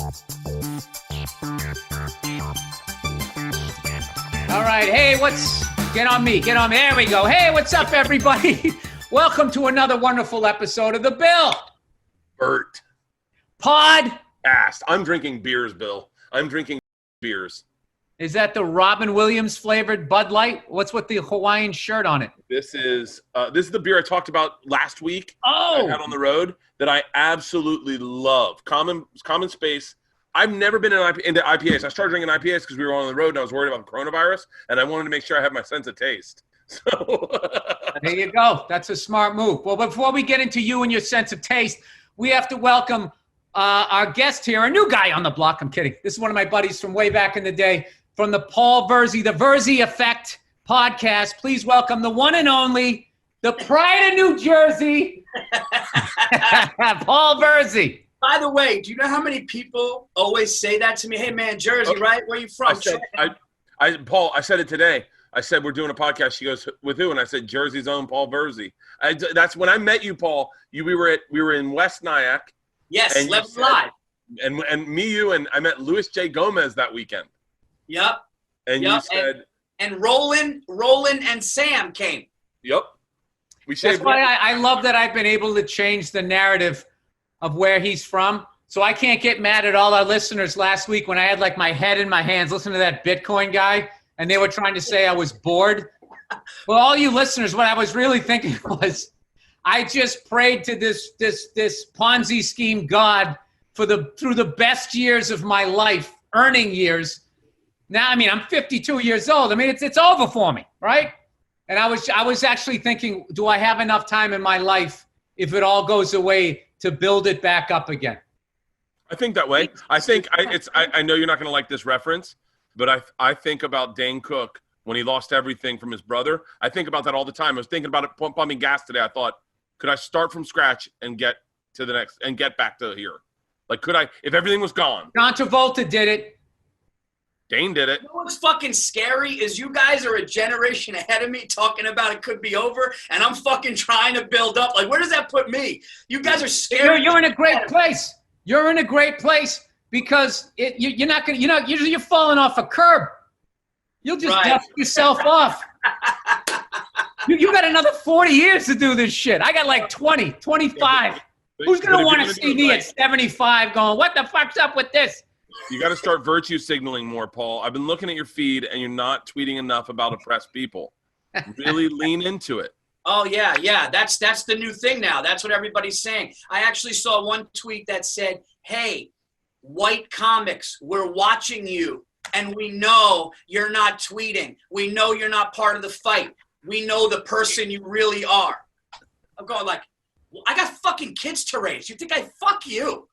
All right. Hey, get on me. There we go. Hey, what's up, everybody? Welcome to another wonderful episode of The Bill. Bert. Pod. Asked. I'm drinking beers, Bill. I'm drinking beers. Is that the Robin Williams flavored Bud Light? What's with the Hawaiian shirt on it? This is the beer I talked about last week. Oh. I had on the road that I absolutely love. Common Space. I've never been into IPAs. I started drinking IPAs because we were on the road and I was worried about coronavirus, and I wanted to make sure I had my sense of taste. So there you go. That's a smart move. Well, before we get into you and your sense of taste, we have to welcome our guest here, a new guy on the block. I'm kidding. This is one of my buddies from way back in the day, from the Virzi, the Virzi Effect podcast. Please welcome the one and only, the pride of New Jersey, Paul Virzi. By the way, do you know how many people always say that to me? Hey, man, Jersey, right? Where you from? Paul, I said it today. I said, we're doing a podcast. She goes, with who? And I said, Jersey's own Paul Virzi. That's when I met you, Paul. We were in West Nyack. Yes, Live Live. And me, you, and I met Louis J. Gomez that weekend. Yep. And you said. And Roland and Sam came. Yep. That's why I love that I've been able to change the narrative of where he's from. So I can't get mad at all our listeners last week when I had like my head in my hands listening to that Bitcoin guy and they were trying to say I was bored. Well, all you listeners, what I was really thinking was I just prayed to this Ponzi scheme God through the best years of my life, earning years. Now, I mean, I'm 52 years old. I mean, it's over for me, right? And I was actually thinking, do I have enough time in my life if it all goes away to build it back up again? I think that way. I know you're not going to like this reference, but I think about Dane Cook when he lost everything from his brother. I think about that all the time. I was thinking about it pumping gas today. I thought, could I start from scratch and get to the next and get back to here? Like, could I, if everything was gone? John Travolta did it. Dane did it. You know what's fucking scary is you guys are a generation ahead of me talking about it could be over, and I'm fucking trying to build up. Like, where does that put me? You guys are scary. You're in a great place. You're in a great place because you're not gonna. You're falling off a curb. You'll just dust yourself off. You got another 40 years to do this shit. I got like 20, 25. Who's gonna want to see me at 75 going, what the fuck's up with this? You got to start virtue signaling more, Paul. I've been looking at your feed, and you're not tweeting enough about oppressed people. Really lean into it. Oh, yeah. That's the new thing now. That's what everybody's saying. I actually saw one tweet that said, hey, white comics, we're watching you, and we know you're not tweeting. We know you're not part of the fight. We know the person you really are. I'm going like, well, I got fucking kids to raise. You think I fuck you?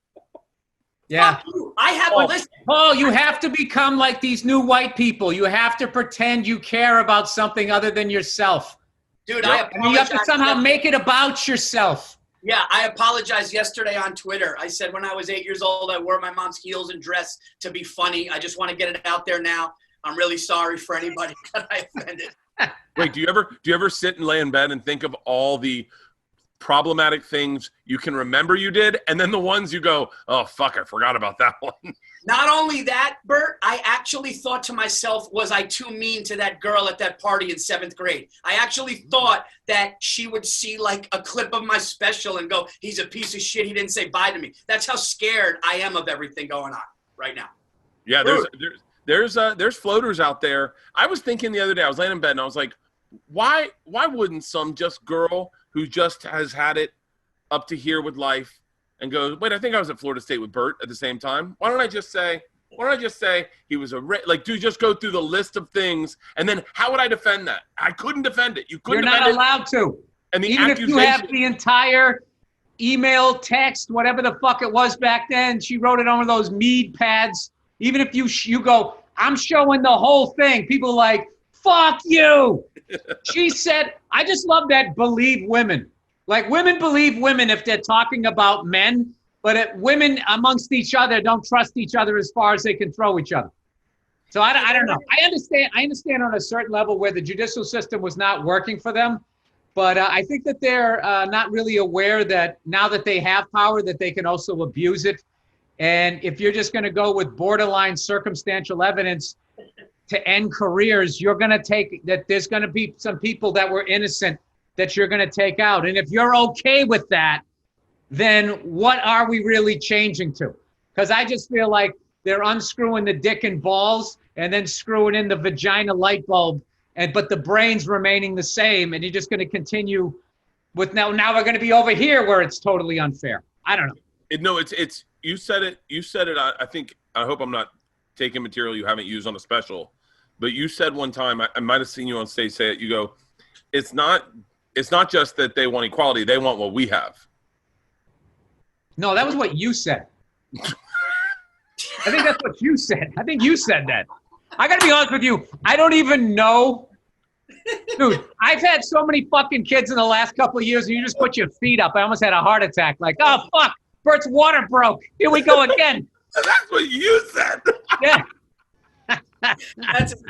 Yeah. Fuck you. I have listen. Paul, you have to become like these new white people. You have to pretend you care about something other than yourself. Dude, I apologize. You have to somehow make it about yourself. Yeah, I apologized yesterday on Twitter. I said when I was 8 years old, I wore my mom's heels and dress to be funny. I just want to get it out there now. I'm really sorry for anybody that I offended. Wait, do you ever sit and lay in bed and think of all the problematic things you can remember you did, and then the ones you go, oh fuck, I forgot about that one? Not only that, Bert, I actually thought to myself, was I too mean to that girl at that party in 7th grade? I actually thought that she would see like a clip of my special and go, he's a piece of shit, he didn't say bye to me. That's how scared I am of everything going on right now. Yeah, there's floaters out there. I was thinking the other day, I was laying in bed and I was like, why wouldn't some just girl who just has had it up to here with life and goes, wait, I think I was at Florida State with Bert at the same time. Why don't I just say he was dude, just go through the list of things. And then how would I defend that? I couldn't defend it. You're not allowed to. And even if you have the entire email, text, whatever the fuck it was back then, she wrote it on one of those mead pads. Even if you go, I'm showing the whole thing. People are like, fuck you. She said, I just love that believe women. Like women believe women if they're talking about men, but if women amongst each other don't trust each other as far as they can throw each other. So I don't know. I understand on a certain level where the judicial system was not working for them, but I think that they're not really aware that now that they have power, that they can also abuse it. And if you're just going to go with borderline circumstantial evidence to end careers, you're going to take that there's going to be some people that were innocent that you're going to take out. And if you're okay with that, then what are we really changing to? Because I just feel like they're unscrewing the dick and balls and then screwing in the vagina light bulb, but the brain's remaining the same, and you're just going to continue with now we're going to be over here where it's totally unfair. I don't know. It's you said it. I think, I hope I'm not taking material you haven't used on a special, but you said one time, I might have seen you on stage say it. You go, it's not just that they want equality; they want what we have. No, that was what you said. I think that's what you said. I think you said that. I got to be honest with you. I don't even know. Dude, I've had so many fucking kids in the last couple of years, and you just put your feet up. I almost had a heart attack. Like, oh, fuck, Bert's water broke. Here we go again. That's what you said. Yeah.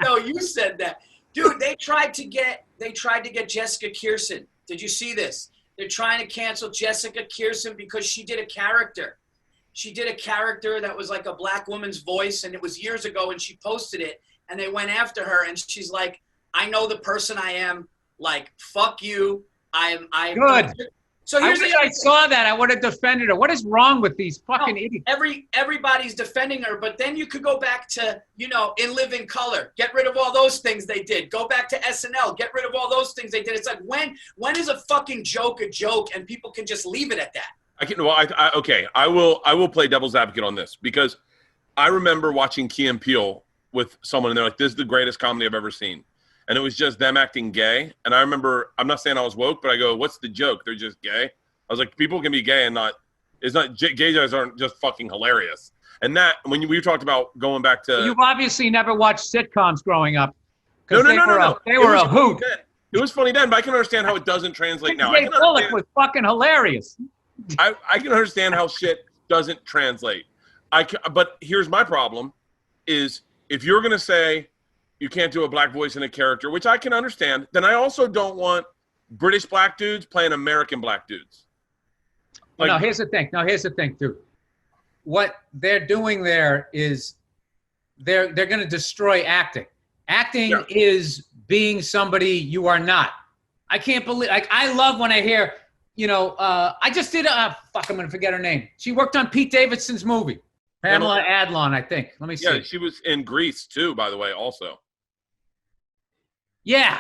No, you said that. Dude, they tried to get Jessica Kirson. Did you see this? They're trying to cancel Jessica Kirson because she did a character. She did a character that was like a black woman's voice, and it was years ago, and she posted it, and they went after her, and she's like, I know the person I am. Like, fuck you. I'm good. So here's I saw that. I would have defended her. What is wrong with these fucking idiots? Everybody's defending her, but then you could go back to, In Living Color. Get rid of all those things they did. Go back to SNL. Get rid of all those things they did. It's like, when is a fucking joke a joke and people can just leave it at that? I will play devil's advocate on this, because I remember watching Key and Peele with someone, and they're like, this is the greatest comedy I've ever seen. And it was just them acting gay. And I remember, I'm not saying I was woke, but I go, what's the joke? They're just gay. I was like, people can be gay and gay guys aren't just fucking hilarious. And that, when we talked about going back to. You've obviously never watched sitcoms growing up. No. They were a hoot. It was funny then, but I can understand how it doesn't translate now. Jay Bullock was fucking hilarious. I can understand how shit doesn't translate. But here's my problem is, if you're going to say you can't do a black voice in a character, which I can understand, then I also don't want British black dudes playing American black dudes. Like, no, here's the thing, dude. What they're doing there is they're going to destroy acting. Acting is being somebody you are not. I can't believe, like, I love when I hear, I just did I'm going to forget her name. She worked on Pete Davidson's movie. Pamela Adlon, I think. Let me see. Yeah, she was in Grease too, by the way, also. Yeah.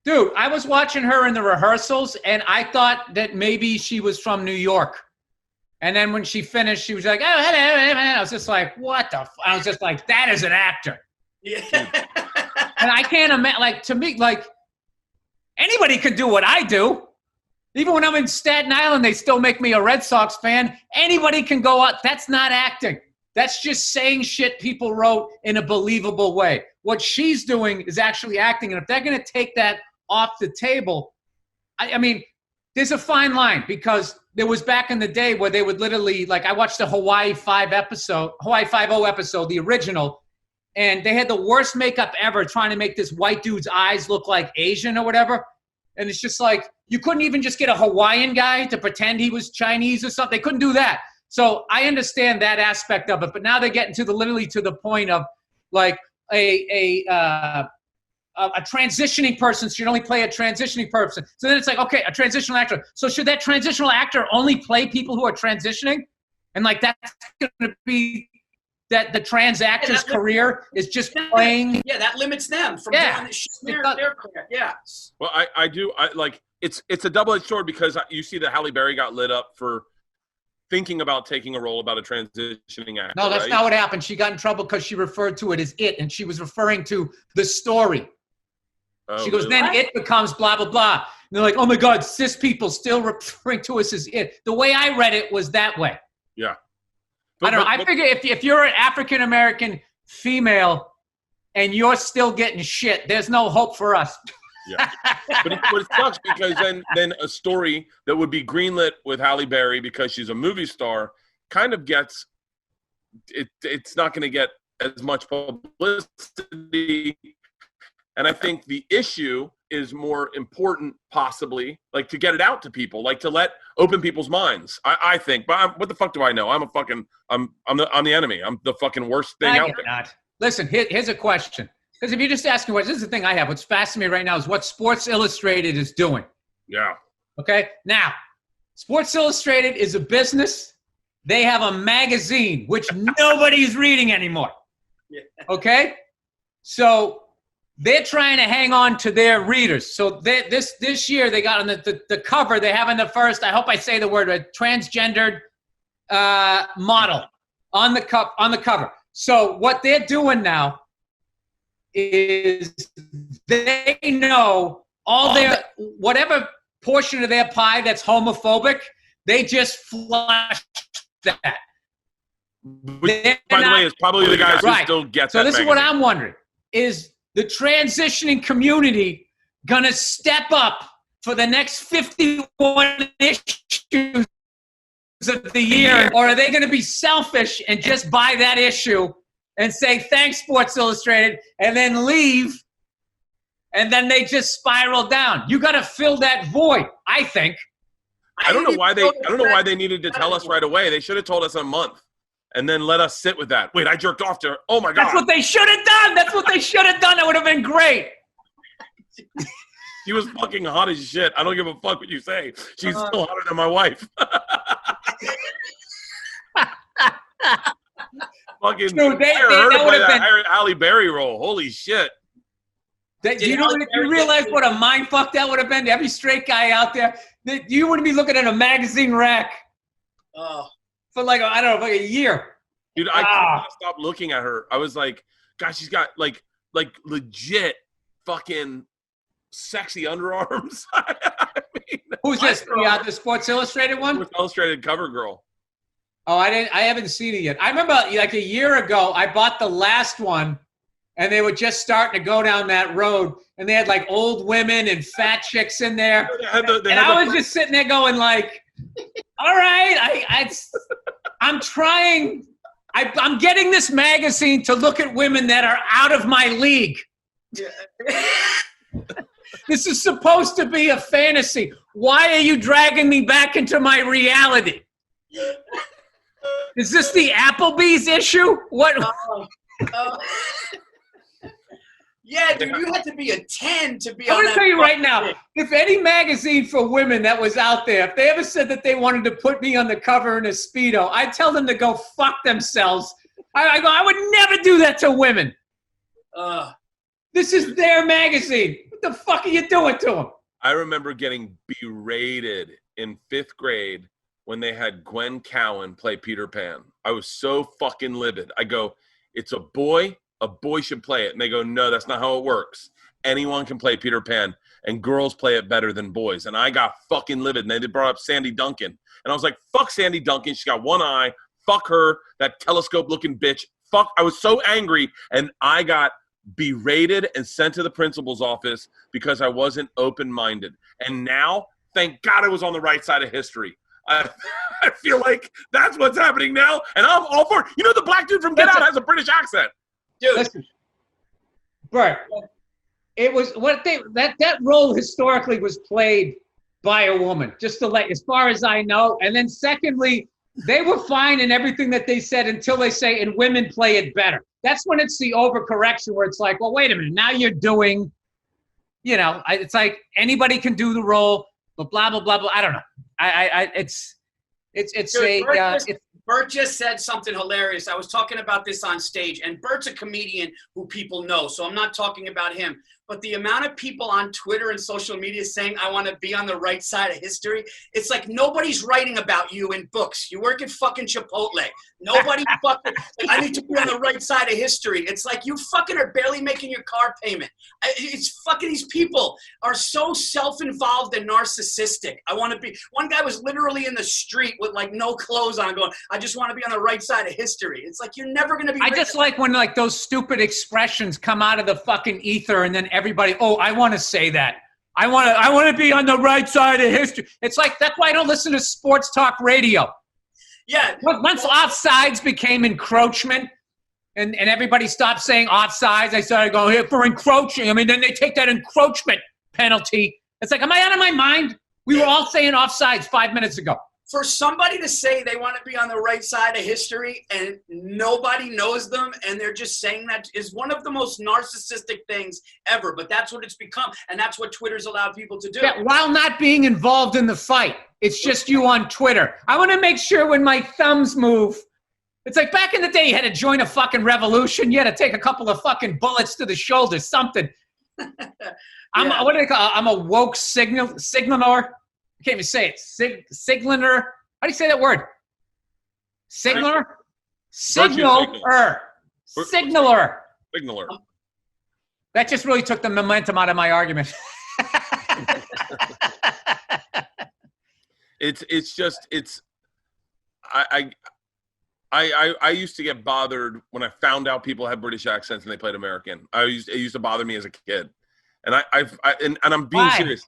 Dude, I was watching her in the rehearsals, and I thought that maybe she was from New York. And then when she finished, she was like, oh, hello. I was just like, what the I was just like, that is an actor. Yeah. And I can't imagine, like, to me, like, anybody can do what I do. Even when I'm in Staten Island, they still make me a Red Sox fan. Anybody can go out. That's not acting. That's just saying shit people wrote in a believable way. What she's doing is actually acting. And if they're going to take that off the table, I mean, there's a fine line, because there was back in the day where they would literally, like, I watched the Hawaii 5-0 episode, the original, and they had the worst makeup ever trying to make this white dude's eyes look like Asian or whatever. And it's just like, you couldn't even just get a Hawaiian guy to pretend he was Chinese or something. They couldn't do that. So I understand that aspect of it, but now they're getting to the point of, like, a transitioning person should only play a transitioning person. So then it's like, okay, a transitional actor. So should that transitional actor only play people who are transitioning? And, like, that's going to be that the trans actor's career is just playing. Yeah, that limits them from doing their career. Yeah. Well, I do. It's a double-edged sword, because you see that Halle Berry got lit up for thinking about taking a role about a transitioning actor. No, that's not what happened. She got in trouble because she referred to it as it, and she was referring to the story. She goes, really? Then it becomes blah, blah, blah. And they're like, oh, my God, cis people still referring to us as it. The way I read it was that way. Yeah. I don't know. I figure if you're an African-American female and you're still getting shit, there's no hope for us. Yeah. But it sucks, because then a story that would be greenlit with Halle Berry because she's a movie star kind of gets it's not going to get as much publicity. And I think the issue is more important, possibly, like to get it out to people, like to let open people's minds. I think, but what the fuck do I know? I'm the enemy. I'm the fucking worst thing out there. Not. Listen, here's a question. Because if you're just asking what, this is the thing I have. What's fascinating right now is what Sports Illustrated is doing. Yeah. Okay. Now, Sports Illustrated is a business. They have a magazine which nobody's reading anymore. Yeah. Okay. So they're trying to hang on to their readers. So this year they got on the cover. They have on the first. I hope I say the word right. Transgendered model on the cover. So what they're doing now is they know all their whatever portion of their pie that's homophobic, they just flush that. Which, by the way, is probably the guys who still get that. So this magazine. is what I'm wondering: is the transitioning community gonna step up for the next 51 issues of the year, or are they gonna be selfish and just buy that issue and say thanks, Sports Illustrated, and then leave? And then they just spiral down. You got to fill that void, I think. I don't know why they needed to tell us right away. They should have told us a month and then let us sit with that. Wait, I jerked off to her. Oh my God. That's what they should have done. That would have been great. She was fucking hot as shit. I don't give a fuck what you say. She's still hotter than my wife. Fucking Dude, that would have been Halle Berry role. Holy shit. You realize what a mind fuck that would have been to every straight guy out there? You wouldn't be looking at a magazine rack for like a year. Dude, I couldn't stop looking at her. I was like, gosh, she's got like legit fucking sexy underarms. I mean, who's this? The Sports Illustrated one? Sports Illustrated cover girl. Oh, I haven't seen it yet. I remember like a year ago, I bought the last one. And they were just starting to go down that road, and they had like old women and fat chicks in there. I was just sitting there going like, "All right, I'm trying. I'm getting this magazine to look at women that are out of my league. Yeah. This is supposed to be a fantasy. Why are you dragging me back into my reality? Is this the Applebee's issue? What?" Yeah, dude, you had to be a 10 to be I'm on going to tell you right now, if any magazine for women that was out there, if they ever said that they wanted to put me on the cover in a Speedo, I'd tell them to go fuck themselves. I would never do that to women. This is their magazine. What the fuck are you doing to them? I remember getting berated in 5th grade when they had Gwen Cowan play Peter Pan. I was so fucking livid. I go, it's a boy should play it. And they go, no, that's not how it works. Anyone can play Peter Pan, and girls play it better than boys. And I got fucking livid. And they brought up Sandy Duncan. And I was like, fuck Sandy Duncan. She got one eye. Fuck her, that telescope-looking bitch. Fuck. I was so angry. And I got berated and sent to the principal's office because I wasn't open-minded. And now, thank God I was on the right side of history. I feel like that's what's happening now. And I'm all for it. You know, the black dude from Get Out has a British accent. Dude. Listen, Bert, it was that role historically was played by a woman, just to let, as far as I know. And then secondly, they were fine in everything that they said until they say, and women play it better. That's when it's the overcorrection where it's like, well, wait a minute, now you're doing, it's like anybody can do the role, but blah, blah, blah, blah. I don't know. Bert just said something hilarious. I was talking about this on stage, and Bert's a comedian who people know, so I'm not talking about him. But the amount of people on Twitter and social media saying, I want to be on the right side of history, it's like nobody's writing about you in books. You work at fucking Chipotle. Nobody fucking, I need to be on the right side of history. It's like you fucking are barely making your car payment. It's fucking, these people are so self-involved and narcissistic. I want to be, one guy was literally in the street with like no clothes on going, I just want to be on the right side of history. It's like, you're never going to be. I just like when like those stupid expressions come out of the fucking ether and then everybody, oh, I want to say that. I want to be on the right side of history. It's like, that's why I don't listen to sports talk radio. Yeah. Once offsides became encroachment and everybody stopped saying offsides, I started going, here for encroaching. I mean, then they take that encroachment penalty. It's like, am I out of my mind? We were all saying offsides 5 minutes ago. For somebody to say they want to be on the right side of history and nobody knows them and they're just saying that is one of the most narcissistic things ever. But that's what it's become. And that's what Twitter's allowed people to do. Yeah, while not being involved in the fight. It's just you on Twitter. I want to make sure when my thumbs move. It's like back in the day, you had to join a fucking revolution. You had to take a couple of fucking bullets to the shoulder, something. What do they call? I'm a woke signaler. I can't even say it. Signaler. How do you say that word? Signaler? Signaler. Signaler. That just really took the momentum out of my argument. I used to get bothered when I found out people had British accents and they played American. It used to bother me as a kid, and I'm being serious.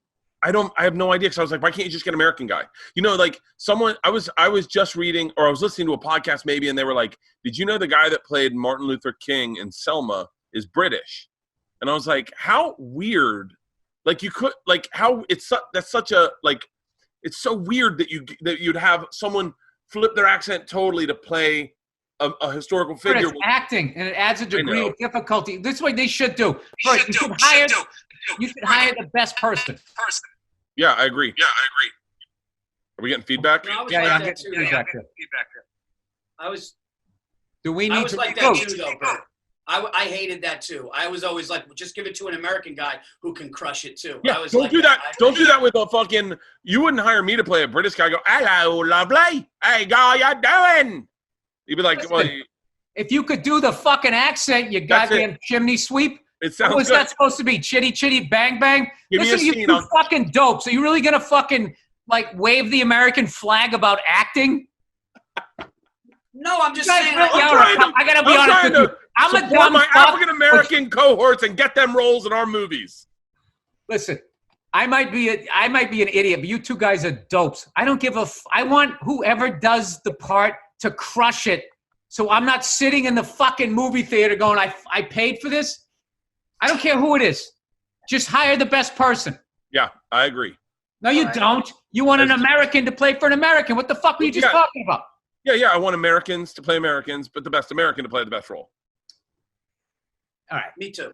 I have no idea, because I was like, why can't you just get an American guy? You know, like I was just reading, or I was listening to a podcast maybe, and they were like, did you know the guy that played Martin Luther King in Selma is British? And I was like, how weird. Like that's such a, like, it's so weird that you'd have someone flip their accent totally to play a historical figure. But it's acting, and it adds a degree of difficulty. This is what they should do. You should hire the best person. Yeah, I agree. Are we getting feedback? I'm getting feedback. Do we need I was to like that too, though, Bert. I hated that too. I was always like, just give it to an American guy who can crush it too. Yeah, don't do that. Don't do that with a fucking. You wouldn't hire me to play a British guy. Go, hello, lovely. Hey, how you doing? You'd be like, listen, well, if you could do the fucking accent, you goddamn chimney sweep. It sounds what was good. that supposed to be? Chitty chitty bang bang. Give me a Listen, scene. you fucking dope. So you really gonna fucking like wave the American flag about acting? No, I'm just saying. I gotta be honest with you. I'm a dumb my African American cohorts and get them roles in our movies. Listen, I might be an idiot, but you two guys are dopes. I don't give a. I want whoever does the part to crush it. So I'm not sitting in the fucking movie theater going, I paid for this. I don't care who it is. Just hire the best person. Yeah, I agree. No, you don't. You want an American to play for an American. What the fuck were you just talking about? Yeah. I want Americans to play Americans, but the best American to play the best role. All right. Me too.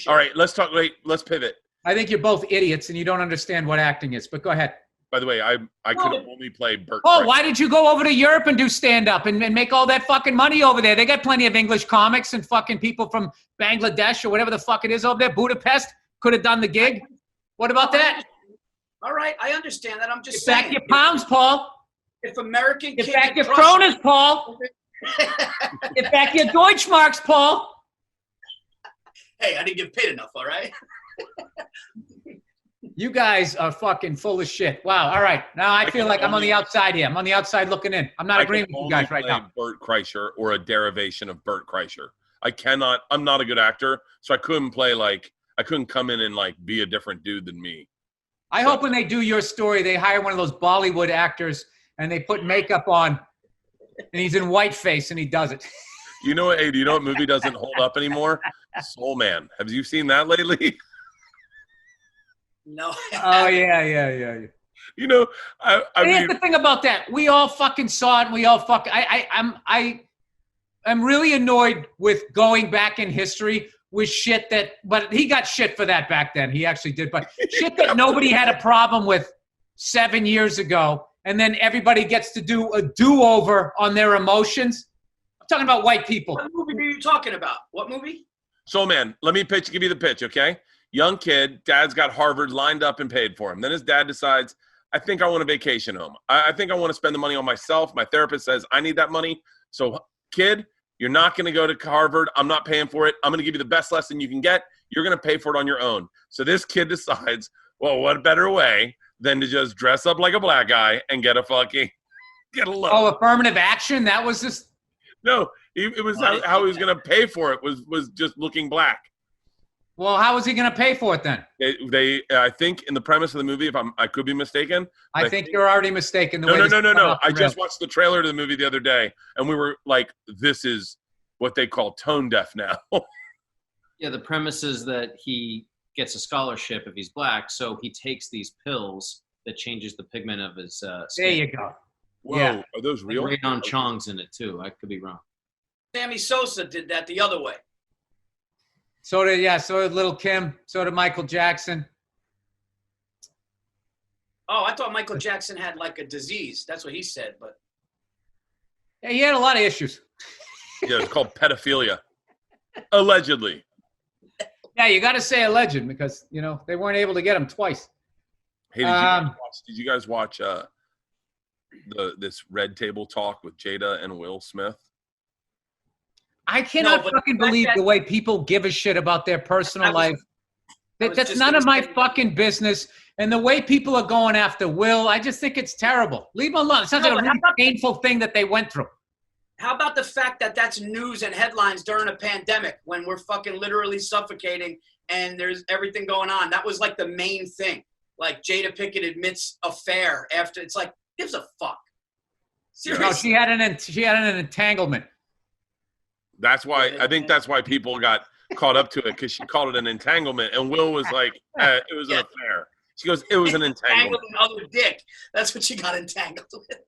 All right, let's talk. Wait, let's pivot. I think you're both idiots and you don't understand what acting is, but go ahead. By the way, I could have only played Bert. Oh, why did you go over to Europe and do stand-up and make all that fucking money over there? They got plenty of English comics and fucking people from Bangladesh or whatever the fuck it is over there. Budapest could have done the gig. What about that? All right, I understand that. I'm just saying. Get back your pounds, Paul. If American Get back your kronas, Paul. Get back your Deutschmarks, Paul. Hey, I didn't get paid enough, all right? You guys are fucking full of shit. Wow. All right. Now I feel like I'm on the outside here. I'm on the outside looking in. I'm not agreeing with you guys right now. Bert Kreischer or a derivation of Bert Kreischer. I'm not a good actor, so I couldn't come in and like be a different dude than me. I hope when they do your story, they hire one of those Bollywood actors and they put makeup on and he's in whiteface and he does it. You know what movie doesn't hold up anymore? Soul Man. Have you seen that lately? No. Oh yeah. You know, I mean, here's the thing about that. We all fucking saw it. And we all I'm really annoyed with going back in history with shit but he got shit for that back then. He actually did, but shit that nobody had a problem with 7 years ago, and then everybody gets to do a do-over on their emotions. I'm talking about white people. What movie are you talking about? What movie? Soul Man. Let me give you the pitch, okay? Young kid, dad's got Harvard lined up and paid for him. Then his dad decides, I think I want a vacation home. I think I want to spend the money on myself. My therapist says I need that money. So, kid, you're not going to go to Harvard. I'm not paying for it. I'm going to give you the best lesson you can get. You're going to pay for it on your own. So this kid decides, well, what better way than to just dress up like a black guy and get a loan. Oh, affirmative action? That was just... No, it was how he was going to pay for it was just looking black. Well, how was he going to pay for it then? They I think in the premise of the movie, I could be mistaken. I think you're already mistaken. No. I just watched the trailer to the movie the other day, and we were like, this is what they call tone deaf now. Yeah, the premise is that he gets a scholarship if he's black, so he takes these pills that changes the pigment of his skin. There you go. Whoa, Yeah. are those real? Ray Don Chong's in it too. I could be wrong. Sammy Sosa did that the other way. So did Little Kim. So did Michael Jackson. Oh, I thought Michael Jackson had like a disease. That's what he said, but Yeah, he had a lot of issues. Yeah, it's called pedophilia. Allegedly. Yeah, you got to say alleged because, they weren't able to get him twice. Hey, did you guys watch this Red Table Talk with Jada and Will Smith? I cannot fucking believe the way people give a shit about their personal life. That's none of my fucking business. And the way people are going after Will, I just think it's terrible. Leave him alone. It sounds like a really painful thing that they went through. How about the fact that that's news and headlines during a pandemic when we're fucking literally suffocating and there's everything going on? That was like the main thing. Like Jada Pinkett admits affair after. It's like, gives a fuck. Seriously. No, she had an entanglement. That's why I think that's why people got caught up to it because she called it an entanglement, and Will was like, "It was an affair." She goes, "It was an entanglement." Other dick. That's what she got entangled with.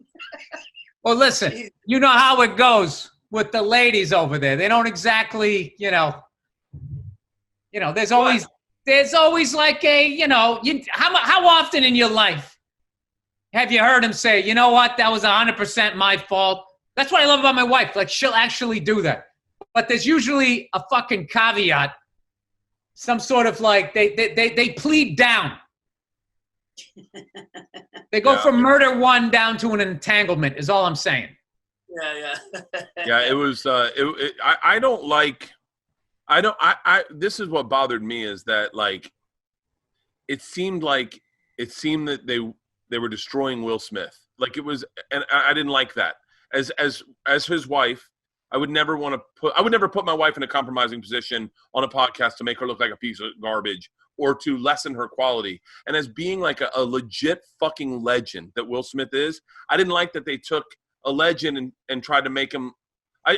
Well, listen, you know how it goes with the ladies over there. They don't exactly, there's always like a, how often in your life have you heard him say, you know what, that was 100% my fault? That's what I love about my wife. Like, she'll actually do that. But there's usually a fucking caveat, some sort of like, they plead down. They go from murder one down to an entanglement is all I'm saying. Yeah. Yeah, it was, this is what bothered me is that like, it seemed that they were destroying Will Smith. Like it was, and I didn't like that. As his wife, I would never put my wife in a compromising position on a podcast to make her look like a piece of garbage or to lessen her quality. And as being like a legit fucking legend that Will Smith is, I didn't like that they took a legend and tried to make him. I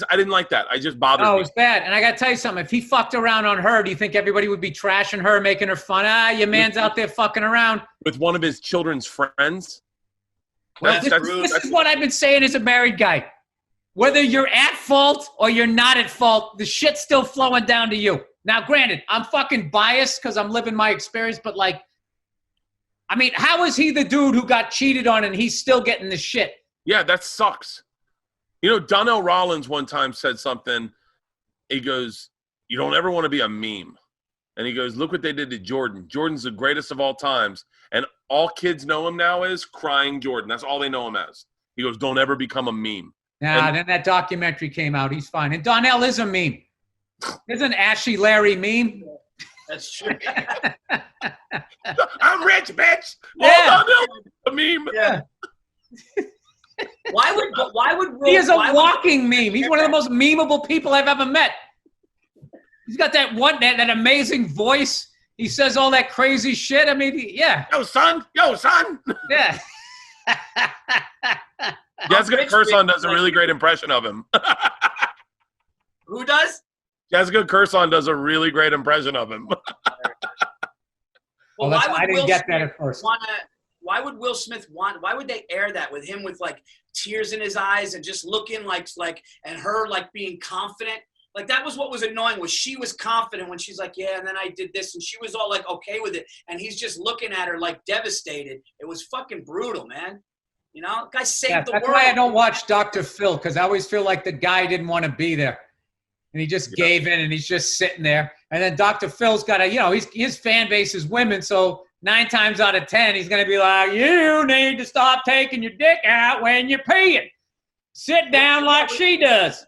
didn't like that. I just bothered me. Oh, it's bad. And I got to tell you something. If he fucked around on her, do you think everybody would be trashing her, making her fun? Your man's out there fucking around. With one of his children's friends? Well, this is what I've been saying as a married guy. Whether you're at fault or you're not at fault, the shit's still flowing down to you. Now, granted, I'm fucking biased because I'm living my experience, but like, I mean, how is he the dude who got cheated on and he's still getting the shit? Yeah, that sucks. Donnell Rollins one time said something. He goes, "You don't ever want to be a meme." And he goes, "Look what they did to Jordan. Jordan's the greatest of all times. And all kids know him now as crying Jordan. That's all they know him as." He goes, "Don't ever become a meme." Then that documentary came out. He's fine. And Donnell is a meme. Isn't Ashley Larry meme? That's true. I'm rich, bitch. Yeah. Oh, Donnell, a meme. Yeah. Why would Will, he is a walking meme. He's one of the most memeable people I've ever met. He's got that amazing voice. He says all that crazy shit. I mean, yeah. Yo, son. Yeah. Jessica Curson does a really great impression of him. Who does? Jessica Curson does a really great impression of him. Well, I didn't get that at first. Why would Will Smith why would they air that with him with like tears in his eyes and just looking like and her like being confident? Like that was what was annoying was she was confident when she's like, yeah, and then I did this and she was all like okay with it. And he's just looking at her like devastated. It was fucking brutal, man. Guy saved the world. That's why I don't watch Dr. Phil because I always feel like the guy didn't want to be there. And he just gave in and he's just sitting there. And then Dr. Phil's got his fan base is women. So 9 times out of 10, he's going to be like, you need to stop taking your dick out when you're peeing. Sit down like she does.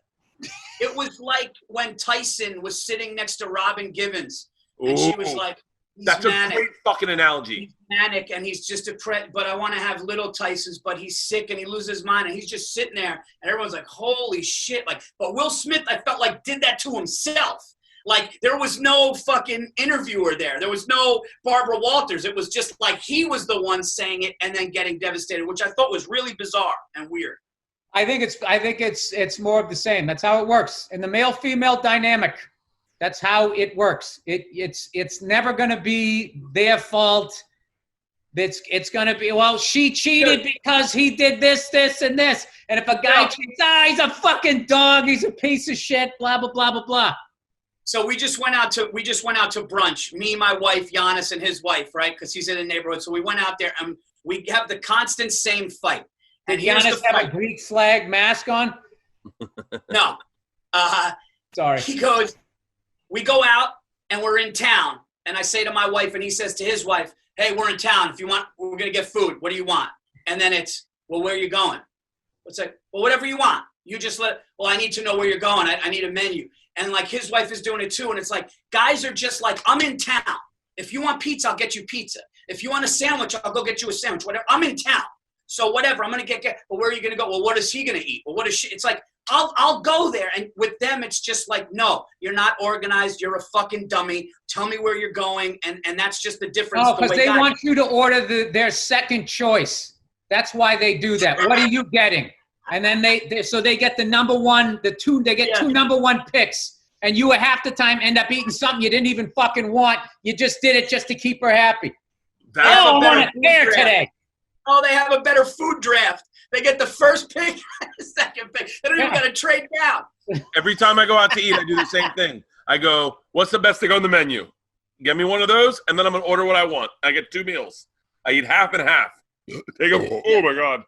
It was like when Tyson was sitting next to Robin Givens. And she was like, that's manic. A great fucking analogy. He's manic and he's just depressed, but I want to have little Tysons, but he's sick and he loses his mind and he's just sitting there and everyone's like, holy shit. But Will Smith, I felt like did that to himself. Like there was no fucking interviewer there. There was no Barbara Walters. It was just like he was the one saying it and then getting devastated, which I thought was really bizarre and weird. I think it's more of the same. That's how it works. In the male-female dynamic, That's how it works. It's never going to be their fault. It's going to be, well, she cheated because he did this, this, and this. And if a guy cheats, he's a fucking dog. He's a piece of shit. Blah blah blah blah blah. So we just went out to brunch. Me, my wife, Giannis, and his wife, right? Because he's in the neighborhood. So we went out there and we have the constant same fight. Did Giannis have a Greek flag mask on? No. Sorry. He goes, we go out and we're in town. And I say to my wife, and he says to his wife, hey, we're in town. If you want, we're going to get food. What do you want? And then it's, well, where are you going? It's like, well, whatever you want. You just well, I need to know where you're going. I need a menu. And like his wife is doing it too. And it's like, guys are just like, I'm in town. If you want pizza, I'll get you pizza. If you want a sandwich, I'll go get you a sandwich. Whatever. I'm in town. So whatever, I'm going to get, well, where are you going to go? Well, what is he going to eat? Well, what is she? It's like, I'll go there. And with them, it's just like, no, you're not organized. You're a fucking dummy. Tell me where you're going. And that's just the difference. Oh, because they want you to order their second choice. That's why they do that. What are you getting? And then they get the number one, they get two number one picks. And you half the time end up eating something you didn't even fucking want. You just did it just to keep her happy. I want a pear today. Oh, they have a better food draft. They get the first pick and the second pick. They don't even got to trade down. Every time I go out to eat, I do the same thing. I go, what's the best thing on the menu? Get me one of those, and then I'm going to order what I want. I get 2 meals. I eat half and half. Take them. Oh, my God.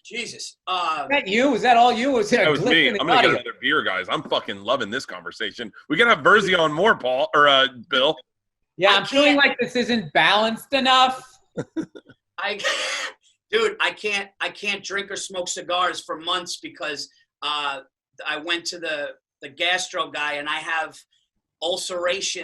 Jesus. Is that you? Is that all you? Is that was me. I'm going to get another beer, guys. I'm fucking loving this conversation. We got to have Virzi on more, Paul, or Bill. Yeah, I'm feeling like this isn't balanced enough. Dude, I can't drink or smoke cigars for months because I went to the gastro guy and I have ulcers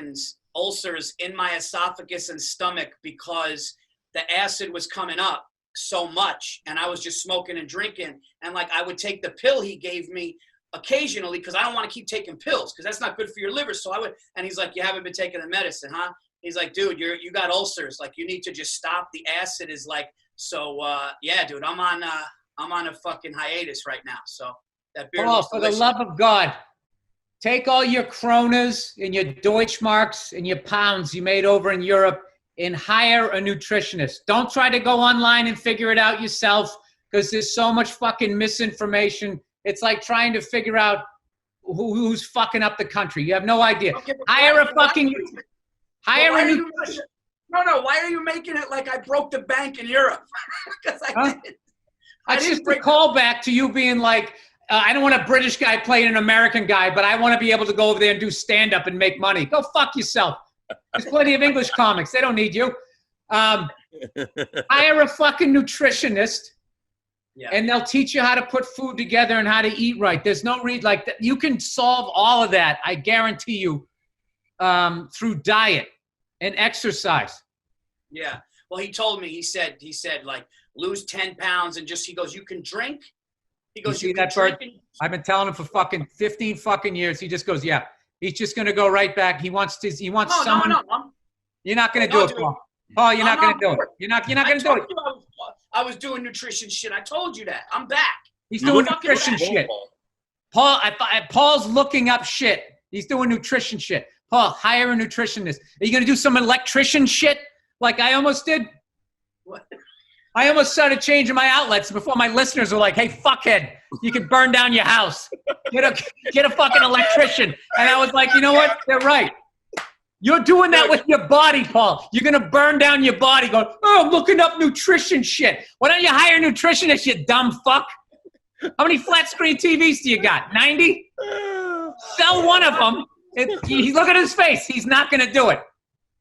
in my esophagus and stomach because the acid was coming up so much and I was just smoking and drinking, and like I would take the pill he gave me occasionally because I don't want to keep taking pills because that's not good for your liver. So I would, and he's like, you haven't been taking the medicine, huh? He's like, dude, you got ulcers. Like, you need to just stop. The acid is like, so yeah, dude, I'm on a fucking hiatus right now. So that beer. Oh, for the love of God, take all your kronas and your Deutschmarks and your pounds you made over in Europe and hire a nutritionist. Don't try to go online and figure it out yourself because there's so much fucking misinformation. It's like trying to figure out who's fucking up the country. You have no idea. Okay, hire a fucking... Hire a nutritionist. No. Why are you making it like I broke the bank in Europe? Because I didn't. That's just a callback to you being like, I don't want a British guy playing an American guy, but I want to be able to go over there and do stand-up and make money. Go fuck yourself. There's plenty of English comics. They don't need you. Hire a fucking nutritionist, and they'll teach you how to put food together and how to eat right. There's no like that. You can solve all of that, I guarantee you, through diet and exercise. Yeah. Well, he told me, he said like lose 10 pounds and just, he goes, you can drink. He goes, you see that, Bert? I've been telling him for fucking 15 fucking years. He just goes, yeah. He's just going to go right back. He wants someone. No. You're not going to do it, Paul. Paul, you're not going to do it. You're not going to do it. I was doing nutrition shit. I told you that. I'm back. He's doing nutrition shit. Paul, Paul's looking up shit. He's doing nutrition shit. Paul, hire a nutritionist. Are you going to do some electrician shit like I almost did? What? I almost started changing my outlets before my listeners were like, hey, fuckhead, you can burn down your house. Get a fucking electrician. And I was like, you know what? They're right. You're doing that with your body, Paul. You're going to burn down your body going, oh, I'm looking up nutrition shit. Why don't you hire a nutritionist, you dumb fuck? How many flat screen TVs do you got? 90? Sell one of them. Look at his face. He's not going to do it.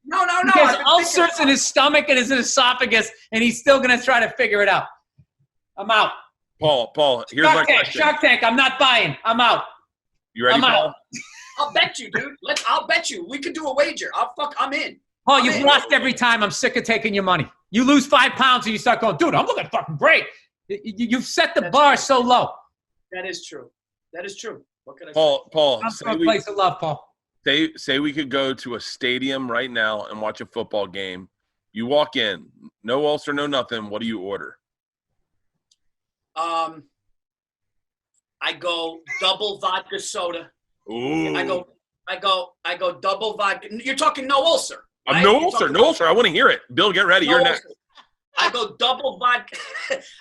No. He has ulcers in his stomach and his esophagus, and he's still going to try to figure it out. I'm out. Paul, here's my question. Shark Tank, I'm not buying. I'm out. You ready, Paul? I'll bet you, dude. I'll bet you. We could do a wager. I'm in. Paul, you've lost every time. I'm sick of taking your money. You lose 5 pounds and you start going, dude, I'm looking fucking great. You've set the bar so low. That is true. What can I say? Paul, I'm from a place of love, Paul. Say we could go to a stadium right now and watch a football game. You walk in, no ulcer, no nothing. What do you order? I go double vodka soda. Ooh. I I go double vodka. You're talking no ulcer. Right? I'm no ulcer. I want to hear it. Bill, get ready. You're next. I go double vodka.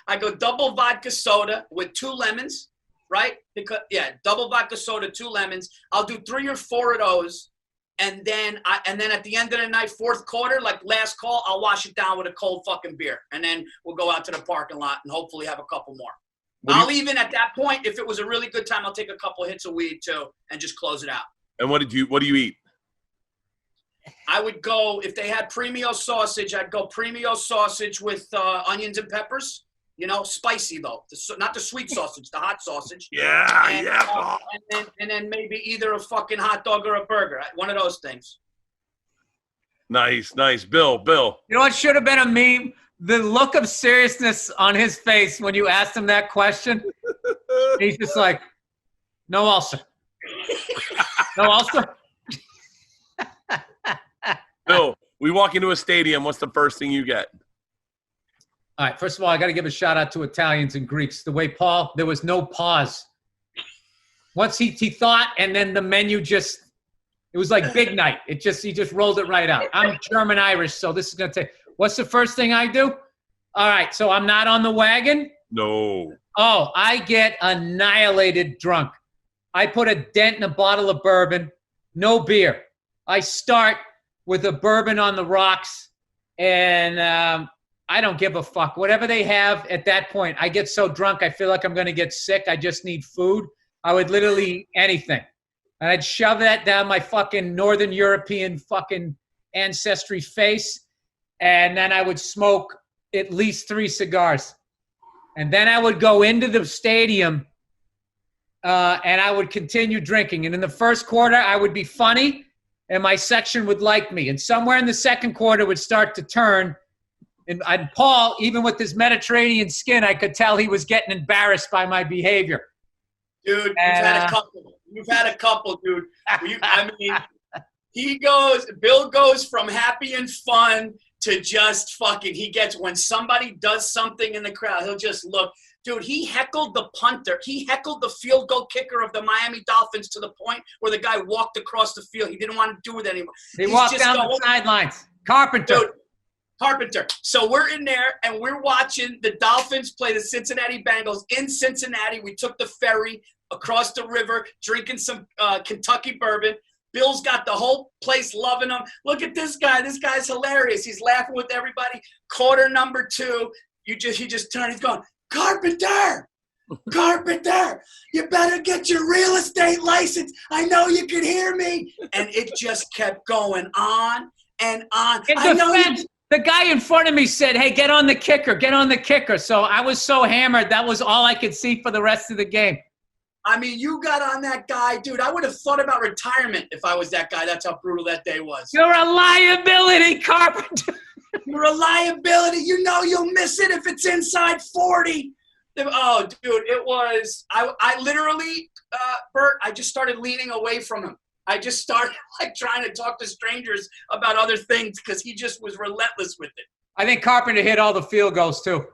I go double vodka soda with 2 lemons, right? Double vodka soda, 2 lemons. I'll do 3 or 4 of those, and then at the end of the night, 4th quarter, like last call, I'll wash it down with a cold fucking beer, and then we'll go out to the parking lot and hopefully have a couple more. Even at that point, if it was a really good time, I'll take a couple hits of weed too and just close it out. And what do you eat? I would go, if they had premio sausage, I'd go premio sausage with onions and peppers. You know, spicy though, not the sweet sausage, the hot sausage. Yeah. And then maybe either a fucking hot dog or a burger. One of those things. Nice. Bill. You know what should have been a meme? The look of seriousness on his face when you asked him that question. He's just like, no ulcer. No ulcer. Bill, we walk into a stadium. What's the first thing you get? All right. First of all, I got to give a shout out to Italians and Greeks. The way Paul, there was no pause. Once he thought, and then the menu it was like big night. He just rolled it right out. I'm German Irish, so this is going to take. What's the first thing I do? All right. So I'm not on the wagon. No. Oh, I get annihilated drunk. I put a dent in a bottle of bourbon. No beer. I start with a bourbon on the rocks, and I don't give a fuck. Whatever they have at that point, I get so drunk I feel like I'm going to get sick. I just need food. I would literally eat anything. And I'd shove that down my fucking Northern European fucking ancestry face, and then I would smoke at least 3 cigars. And then I would go into the stadium, and I would continue drinking. And in the first quarter, I would be funny, and my section would like me. And somewhere in the second quarter would start to turn. And Paul, even with his Mediterranean skin, I could tell he was getting embarrassed by my behavior. Dude, you've had a couple. You've had a couple, dude. Bill goes from happy and fun to just fucking, when somebody does something in the crowd, he'll just look. Dude, he heckled the punter. He heckled the field goal kicker of the Miami Dolphins to the point where the guy walked across the field. He didn't want to do it anymore. He walked down the sidelines. Carpenter. So we're in there, and we're watching the Dolphins play the Cincinnati Bengals in Cincinnati. We took the ferry across the river, drinking some Kentucky bourbon. Bill's got the whole place loving him. Look at this guy. This guy's hilarious. He's laughing with everybody. Quarter number 2, he just turned. He's going, Carpenter, you better get your real estate license. I know you can hear me. And it just kept going on and on. The guy in front of me said, hey, get on the kicker. So I was so hammered, that was all I could see for the rest of the game. I mean, you got on that guy. Dude, I would have thought about retirement if I was that guy. That's how brutal that day was. You're a liability, Carpenter. You're a liability. You know you'll miss it if it's inside 40. Oh, dude, it was – I literally, Bert, I just started leaning away from him. I just started trying to talk to strangers about other things because he just was relentless with it. I think Carpenter hit all the field goals too.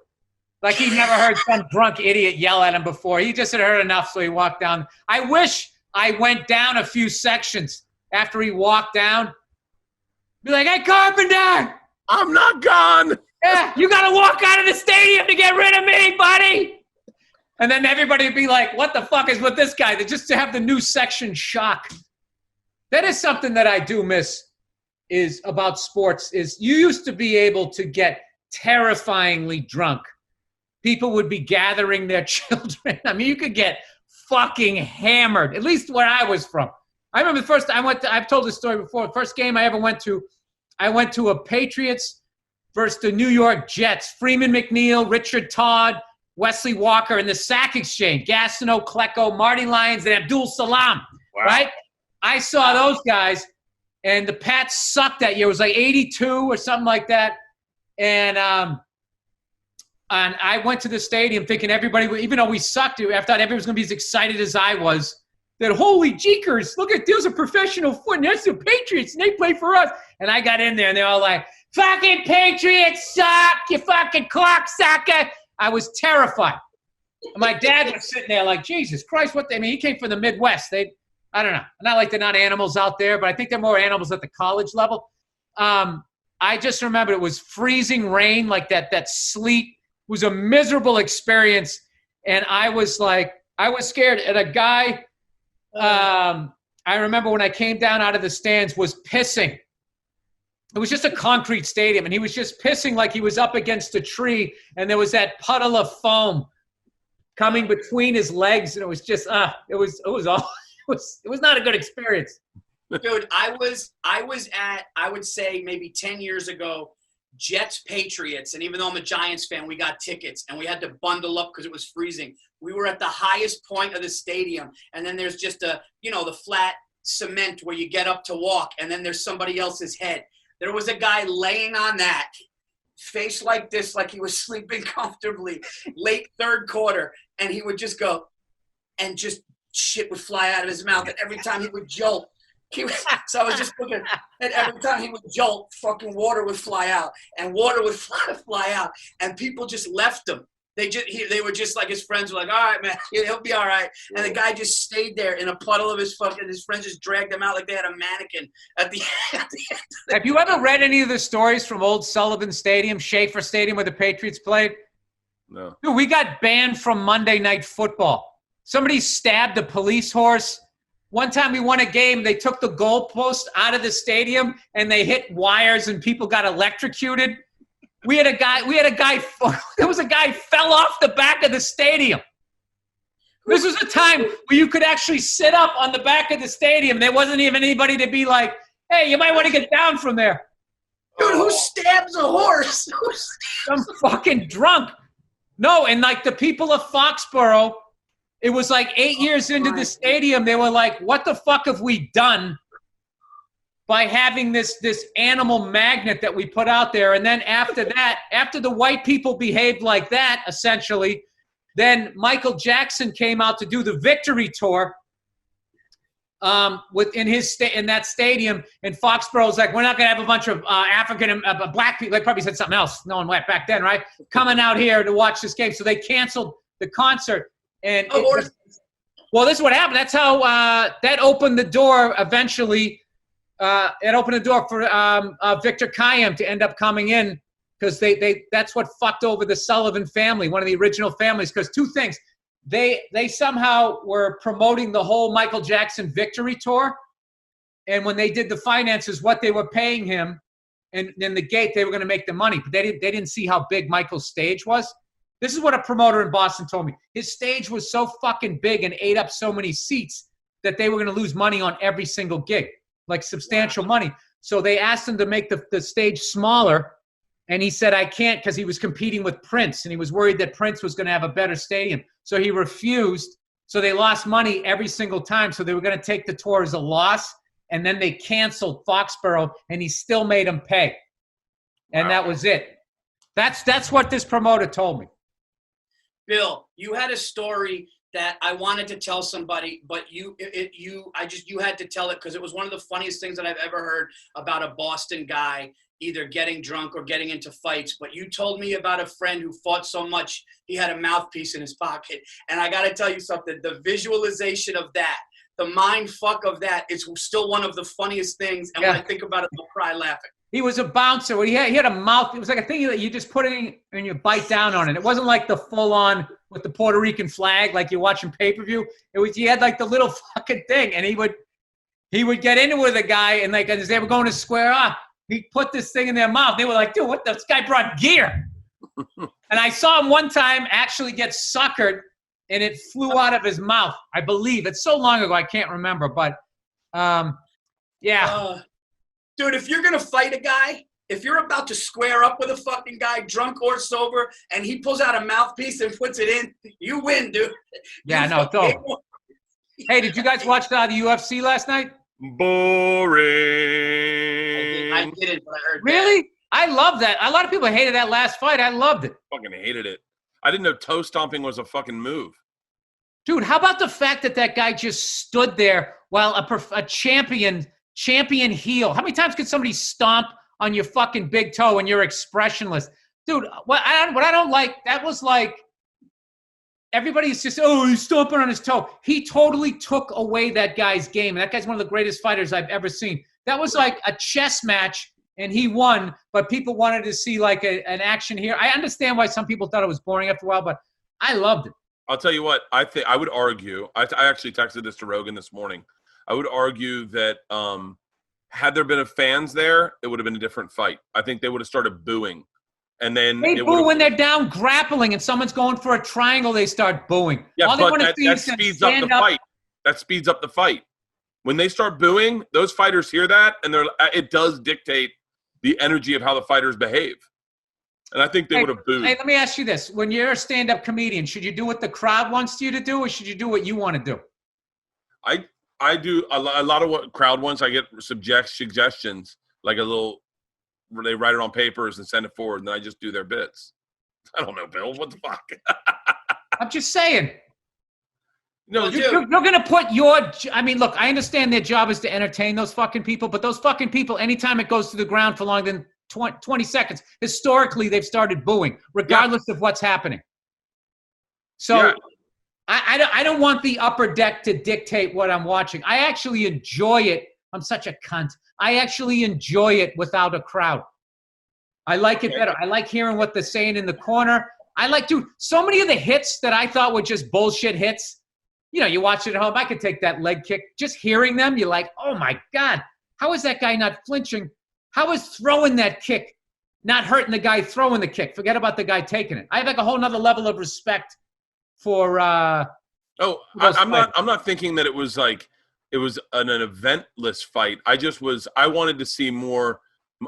Like he never heard some drunk idiot yell at him before. He just had heard enough, so he walked down. I wish I went down a few sections after he walked down. Be like, hey, Carpenter! I'm not gone! Yeah, you got to walk out of the stadium to get rid of me, buddy! And then everybody would be like, what the fuck is with this guy? Just to have the new section shock. That is something that I do miss is about sports is you used to be able to get terrifyingly drunk. People would be gathering their children. I mean, you could get fucking hammered, at least where I was from. I remember the first time I've told this story before. The first game I ever went to, I went to a Patriots versus the New York Jets. Freeman McNeil, Richard Todd, Wesley Walker, and the Sack Exchange. Gastineau, Klecko, Marty Lyons, and Abdul Salam, right? I saw those guys, and the Pats sucked that year. It was like 82 or something like that. And I went to the stadium thinking everybody, even though we sucked, I thought everybody was going to be as excited as I was. That, holy jeekers, look at those are professional foot, and that's the Patriots, and they play for us. And I got in there, and they're all like, fucking Patriots suck, you fucking cocksucker. I was terrified. And my dad was sitting there like, Jesus Christ, he came from the Midwest. I don't know. Not like they're not animals out there, but I think they're more animals at the college level. I just remember it was freezing rain, like that sleet. It was a miserable experience. And I was scared. And a guy, I remember when I came down out of the stands, was pissing. It was just a concrete stadium, and he was just pissing like he was up against a tree, and there was that puddle of foam coming between his legs, and it was just it was not a good experience. Dude, I was at, I would say maybe 10 years ago, Jets Patriots, and even though I'm a Giants fan, we got tickets and we had to bundle up because it was freezing. We were at the highest point of the stadium, and then there's just the flat cement where you get up to walk, and then there's somebody else's head. There was a guy laying on that, face like this, like he was sleeping comfortably, late third quarter, and he would just go, and just shit would fly out of his mouth, and every time he would jolt, so I was just looking, and every time he would jolt, fucking water would fly out, and water would fly out, and people just left him. They were just like, his friends were like, all right, man, he'll be all right. And the guy just stayed there in a puddle of his friends just dragged him out like they had a mannequin at the end. Have you ever read any of the stories from old Sullivan Stadium, Schaefer Stadium, where the Patriots played? No. Dude, we got banned from Monday Night Football. Somebody stabbed a police horse. One time we won a game, they took the goalpost out of the stadium and they hit wires and people got electrocuted. There was a guy fell off the back of the stadium. This was a time where you could actually sit up on the back of the stadium. There wasn't even anybody to be like, hey, you might want to get down from there. Dude, who stabs a horse? Some fucking drunk. No, and like the people of Foxborough, it was like 8 years into the stadium, they were like, what the fuck have we done by having this animal magnet that we put out there? And then after that, after the white people behaved like that, essentially, then Michael Jackson came out to do the victory tour in that stadium. And Foxborough was like, we're not going to have a bunch of African black people. They probably said something else. No one went back then, right? Coming out here to watch this game. So they canceled the concert. And well, this is what happened. That's how that opened the door eventually. It opened the door for Victor Kayem to end up coming in, because that's what fucked over the Sullivan family, one of the original families. Because two things, they somehow were promoting the whole Michael Jackson victory tour, and when they did the finances, what they were paying him, and then the gate, they were going to make the money, but they didn't see how big Michael's stage was. This is what a promoter in Boston told me. His stage was so fucking big and ate up so many seats that they were going to lose money on every single gig, like substantial money. So they asked him to make the stage smaller, and he said, I can't, because he was competing with Prince, and he was worried that Prince was going to have a better stadium. So he refused. So they lost money every single time. So they were going to take the tour as a loss, and then they canceled Foxborough, and he still made them pay. And that was it. That's what this promoter told me. Bill, you had a story that I wanted to tell somebody, but you had to tell it because it was one of the funniest things that I've ever heard about a Boston guy either getting drunk or getting into fights. But you told me about a friend who fought so much he had a mouthpiece in his pocket. And I got to tell you something, the visualization of that, the mind fuck of that, is still one of the funniest things. And when I think about it, I'll cry laughing. He was a bouncer. He had a mouth. It was like a thing that you just put it in and you bite down on it. It wasn't like the full-on with the Puerto Rican flag like you're watching pay-per-view. He had like the little fucking thing, and he would get into it with a guy, and like as they were going to square off, he'd put this thing in their mouth. They were like, dude, this guy brought gear. And I saw him one time actually get suckered, and it flew out of his mouth, I believe. It's so long ago, I can't remember. But, yeah. Dude, if you're going to fight a guy, if you're about to square up with a fucking guy, drunk or sober, and he pulls out a mouthpiece and puts it in, you win, dude. Yeah, no, it's over. Hey, did you guys watch the UFC last night? Boring. I didn't, but I heard Really? that. I love that. A lot of people hated that last fight. I loved it. Fucking hated it. I didn't know toe stomping was a fucking move. Dude, how about the fact that guy just stood there while a champion heel? How many times could somebody stomp on your fucking big toe and you're expressionless? Dude, what I don't like, that was like everybody's just, oh, he's stomping on his toe. He totally took away that guy's game. And that guy's one of the greatest fighters I've ever seen. That was like a chess match, and he won, but people wanted to see like an action here. I understand why some people thought it was boring after a while, but I loved it. I'll tell you what, I would argue, I actually texted this to Rogan this morning. I would argue that had there been fans there, it would have been a different fight. I think they would have started booing. And then they boo when they're down grappling and someone's going for a triangle, they start booing. Yeah, but that speeds up the fight. That speeds up the fight. When they start booing, those fighters hear that, and it does dictate the energy of how the fighters behave. And I think they would have booed. Hey, let me ask you this. When you're a stand-up comedian, should you do what the crowd wants you to do, or should you do what you want to do? I do a lot of what crowd wants. I get suggestions, like a little – where they write it on papers and send it forward, and then I just do their bits. I don't know, Bill. What the fuck? I'm just saying. No, you're going to put your – I mean, look, I understand their job is to entertain those fucking people, but those fucking people, anytime it goes to the ground for longer than 20 seconds, historically they've started booing, regardless of what's happening. So I don't want the upper deck to dictate what I'm watching. I actually enjoy it. I'm such a cunt. I actually enjoy it without a crowd. I like it better. I like hearing what they're saying in the corner. So many of the hits that I thought were just bullshit hits, you watch it at home. I could take that leg kick. Just hearing them, you're like, oh my God, how is that guy not flinching? How is throwing that kick not hurting the guy throwing the kick? Forget about the guy taking it. I have like a whole nother level of respect for I'm not thinking that it was like, it was an eventless fight. I wanted to see more.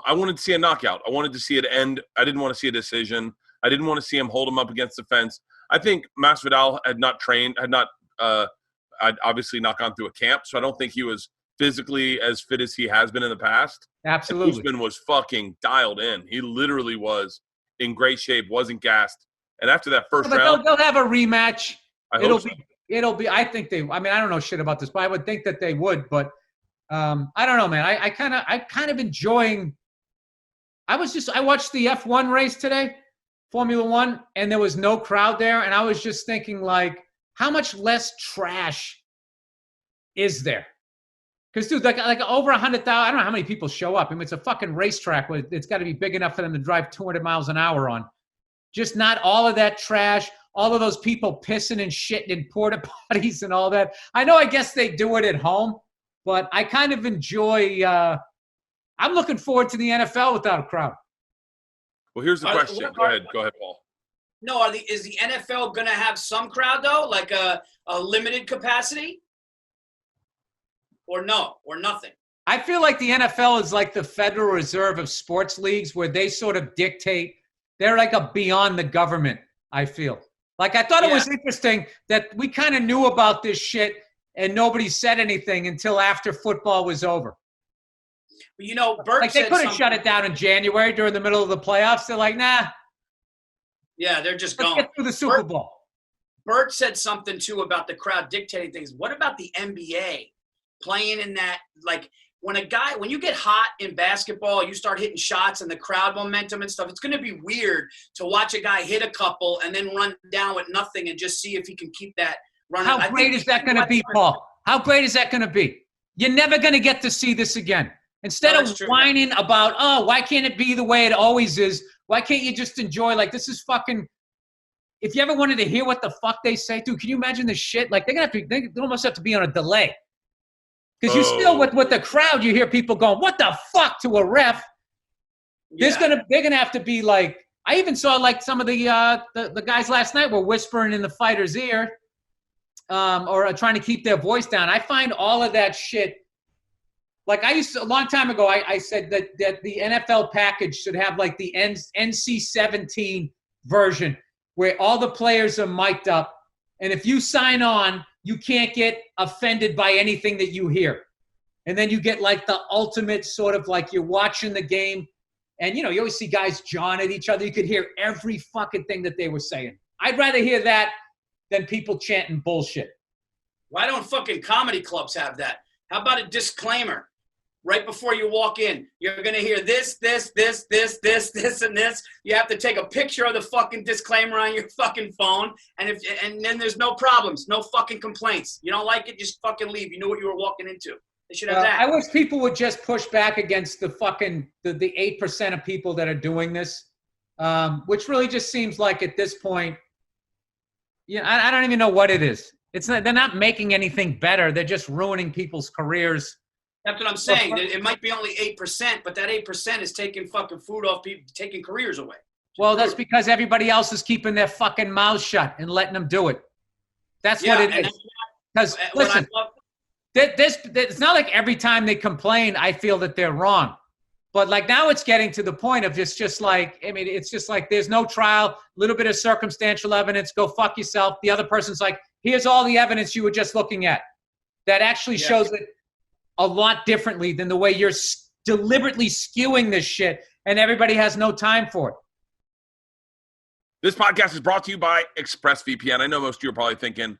I wanted to see a knockout. I wanted to see it end. I didn't want to see a decision. I didn't want to see him hold him up against the fence. I think Masvidal had not obviously not gone through a camp, so I don't think he was physically as fit as he has been in the past. Absolutely. Usman was fucking dialed in. He literally was in great shape, wasn't gassed. And after that first round, they'll have a rematch. It'll be. I think I don't know shit about this, but I would think that they would. But I don't know, man. I kind of enjoying. I watched the F1 race today, Formula One, and there was no crowd there, and I was just thinking, like, how much less trash is there? Because, dude, like over 100,000. I don't know how many people show up. I mean, it's a fucking racetrack. It's got to be big enough for them to drive 200 miles an hour on. Just not all of that trash. All of those people pissing and shitting in porta potties and all that. I guess they do it at home, but I kind of enjoy. I'm looking forward to the NFL without a crowd. Well, here's the question. Go ahead, Paul. No, is the NFL going to have some crowd though, like a limited capacity, or no, or nothing? I feel like the NFL is like the Federal Reserve of sports leagues, where they sort of dictate. They're like a beyond the government. I feel. Like, I thought it was interesting that we kind of knew about this shit and nobody said anything until after football was over. Bert like, they couldn't shut it down in January during the middle of the playoffs. They're like, nah. Yeah, they're just Let's going. get through the Super Bowl. Bert said something, too, about the crowd dictating things. What about the NBA playing in that, like, when you get hot in basketball, you start hitting shots and the crowd momentum and stuff, it's going to be weird to watch a guy hit a couple and then run down with nothing and just see if he can keep that running. How great is that going to be, Paul? How great is that going to be? You're never going to get to see this again. Instead of whining about, oh, why can't it be the way it always is? Why can't you just enjoy, like, this is fucking – if you ever wanted to hear what the fuck they say, dude, can you imagine this shit? Like, they almost have to be on a delay. Because you still, with the crowd, you hear people going, what the fuck, to a ref. Yeah. They're gonna have to be like, I even saw like some of the guys last night were whispering in the fighter's ear or trying to keep their voice down. I find all of that shit, like a long time ago, I said that the NFL package should have like the NC-17 version where all the players are mic'd up. And if you sign on, you can't get offended by anything that you hear. And then you get like the ultimate sort of like you're watching the game and, you always see guys jawing at each other. You could hear every fucking thing that they were saying. I'd rather hear that than people chanting bullshit. Why don't fucking comedy clubs have that? How about a disclaimer? right before you walk in. You're going to hear this, and this. You have to take a picture of the fucking disclaimer on your fucking phone. And then there's no problems, no fucking complaints. You don't like it, just fucking leave. You knew what you were walking into. They should have that. I wish people would just push back against the 8% of people that are doing this, which really just seems like at this point, I don't even know what it is. They're not making anything better. They're just ruining people's careers. That's what I'm saying. It might be only 8%, but that 8% is taking fucking food off people, taking careers away. Well, that's because everybody else is keeping their fucking mouths shut and letting them do it. That's what it is. Because listen, it's not like every time they complain, I feel that they're wrong. But like now it's getting to the point of it's just like there's no trial, a little bit of circumstantial evidence, go fuck yourself. The other person's like, here's all the evidence you were just looking at. That actually shows it a lot differently than the way you're deliberately skewing this shit, and everybody has no time for it. This podcast is brought to you by ExpressVPN. I know most of you are probably thinking,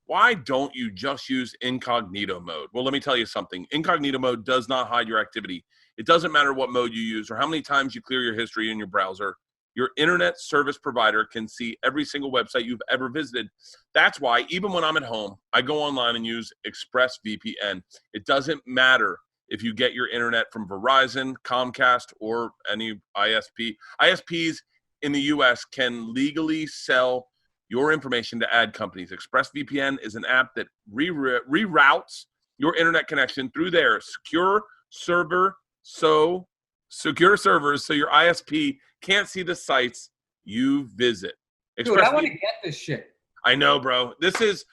why don't you just use incognito mode? Well, let me tell you something. Incognito mode does not hide your activity. It doesn't matter what mode you use or how many times you clear your history in your browser. Your internet service provider can see every single website you've ever visited. That's why even when I'm at home, I go online and use ExpressVPN. It doesn't matter if you get your internet from Verizon, Comcast, or any ISP. ISPs in the U.S. can legally sell your information to ad companies. ExpressVPN is an app that reroutes your internet connection through their secure servers so your ISP can't see the sites you visit. Dude, I want to get this shit. I know, bro. This is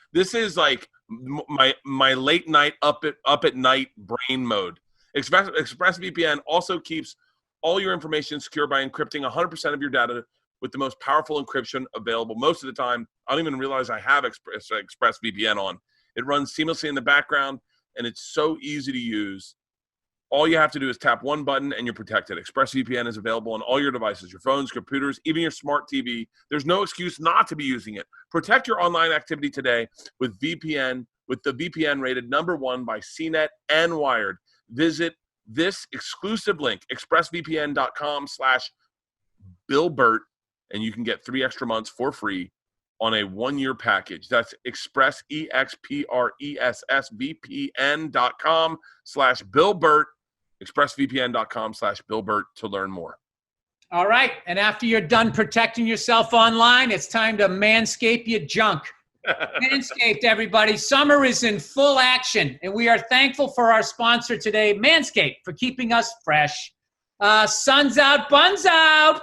like my late night up at night brain mode. ExpressVPN also keeps all your information secure by encrypting 100% of your data with the most powerful encryption available. Most of the time, I don't even realize I have ExpressVPN on. It runs seamlessly in the background, and it's so easy to use. All you have to do is tap one button, and you're protected. ExpressVPN is available on all your devices, your phones, computers, even your smart TV. There's no excuse not to be using it. Protect your online activity today with the VPN rated #1 by CNET and Wired. Visit this exclusive link, expressvpn.com/BillBert, and you can get 3 extra months for free on a 1-year package. That's expressvpn.com/BillBert, expressvpn.com/BillBert to learn more. All right. And after you're done protecting yourself online, it's time to manscape your junk. Manscaped, everybody. Summer is in full action, and we are thankful for our sponsor today, Manscaped, for keeping us fresh. Sun's out, buns out.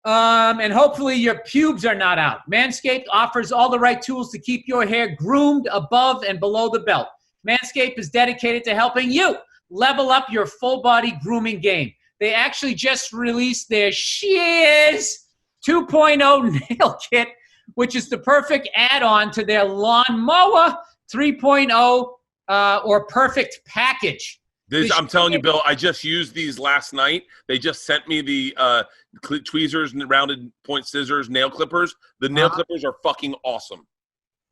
And hopefully your pubes are not out. Manscaped offers all the right tools to keep your hair groomed above and below the belt. Manscaped is dedicated to helping you level up your full body grooming game. They actually just released their Shears 2.0 nail kit, which is the perfect add-on to their Lawnmower 3.0 or Perfect package. I'm telling you, Bill, I just used these last night. They just sent me the tweezers and rounded point scissors, nail clippers. The nail clippers are fucking awesome.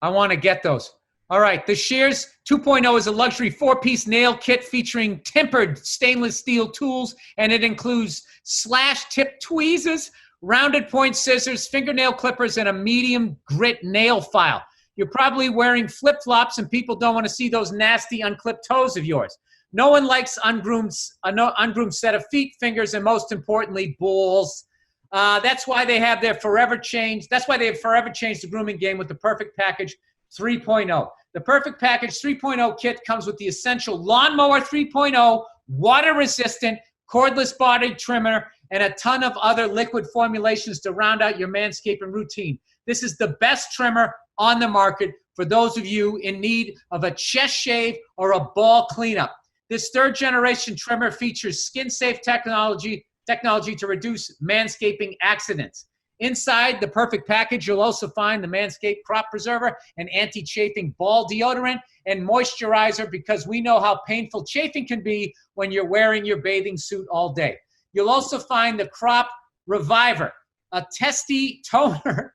I want to get those. All right. The Shears 2.0 is a luxury 4-piece nail kit featuring tempered stainless steel tools, and it includes slash-tip tweezers, rounded point scissors, fingernail clippers, and a medium grit nail file. You're probably wearing flip-flops, and people don't want to see those nasty unclipped toes of yours. No one likes ungroomed set of feet, fingers, and most importantly, balls. That's why they have forever changed the grooming game with the Perfect Package 3.0. The Perfect Package 3.0 kit comes with the essential Lawnmower 3.0, water-resistant, cordless body trimmer, and a ton of other liquid formulations to round out your manscaping routine. This is the best trimmer on the market for those of you in need of a chest shave or a ball cleanup. This third-generation trimmer features skin-safe technology to reduce manscaping accidents. Inside the Perfect Package, you'll also find the Manscaped Crop Preserver, an anti-chafing ball deodorant, and moisturizer, because we know how painful chafing can be when you're wearing your bathing suit all day. You'll also find the Crop Reviver, a testy toner,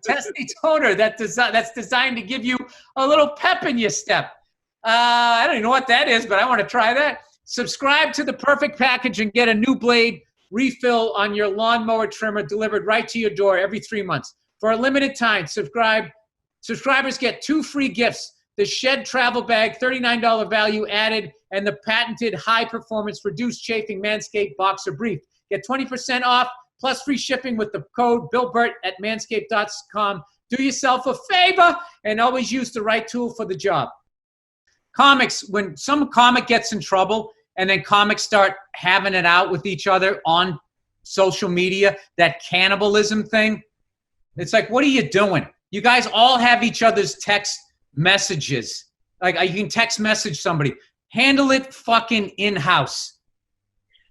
that's designed to give you a little pep in your step. I don't even know what that is, but I want to try that. Subscribe to the Perfect Package and get a new blade refill on your lawnmower trimmer delivered right to your door every 3 months. For a limited time, subscribers get 2 free gifts. The Shed Travel Bag, $39 value added, and the patented high-performance reduced chafing Manscaped Boxer Brief. Get 20% off plus free shipping with the code BillBert at manscaped.com. Do yourself a favor and always use the right tool for the job. Comics, when some comic gets in trouble and then comics start having it out with each other on social media, that cannibalism thing, it's like, what are you doing? You guys all have each other's text messages. Like, you can text message somebody. Handle it fucking in-house.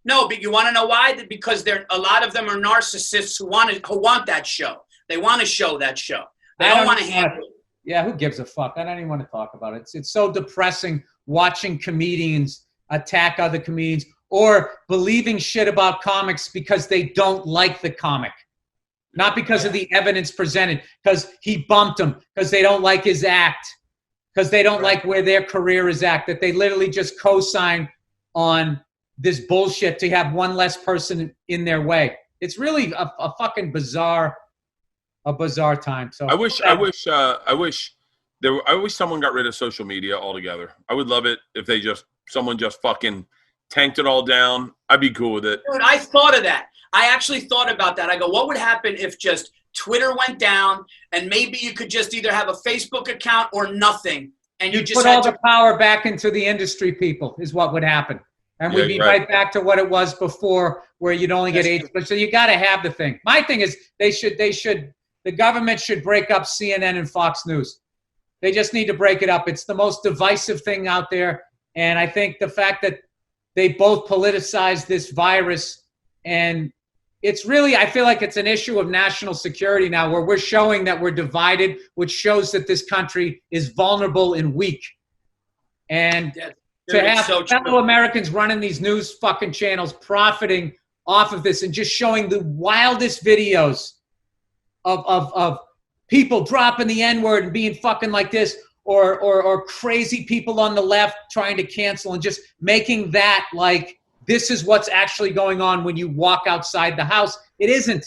No, but you want to know why? Because a lot of them are narcissists who want that show. They want to show that show. They don't want to handle it. Yeah, who gives a fuck? I don't even want to talk about it. It's so depressing watching comedians attack other comedians or believing shit about comics because they don't like the comic. Not because of the evidence presented, because he bumped them, because they don't like his act, because they don't like where their career is at, that they literally just co-sign on this bullshit to have one less person in their way. It's really a fucking bizarre time. So I wish someone got rid of social media altogether. I would love it if someone just fucking tanked it all down. I'd be cool with it. Dude, I thought of that. I actually thought about that. I go, what would happen if just Twitter went down and maybe you could just either have a Facebook account or nothing, and you just put all the power back into the industry people is what would happen. And we'd be right back to what it was before, where you'd only get 8. So you got to have the thing. My thing is the government should break up CNN and Fox News. They just need to break it up. It's the most divisive thing out there. And I think the fact that they both politicize this virus, and it's really, I feel like it's an issue of national security now, where we're showing that we're divided, which shows that this country is vulnerable and weak. And to have fellow Americans running these news fucking channels profiting off of this and just showing the wildest videos of people dropping the N-word and being fucking like this, or crazy people on the left trying to cancel, and just making that like this is what's actually going on when you walk outside the house. It isn't.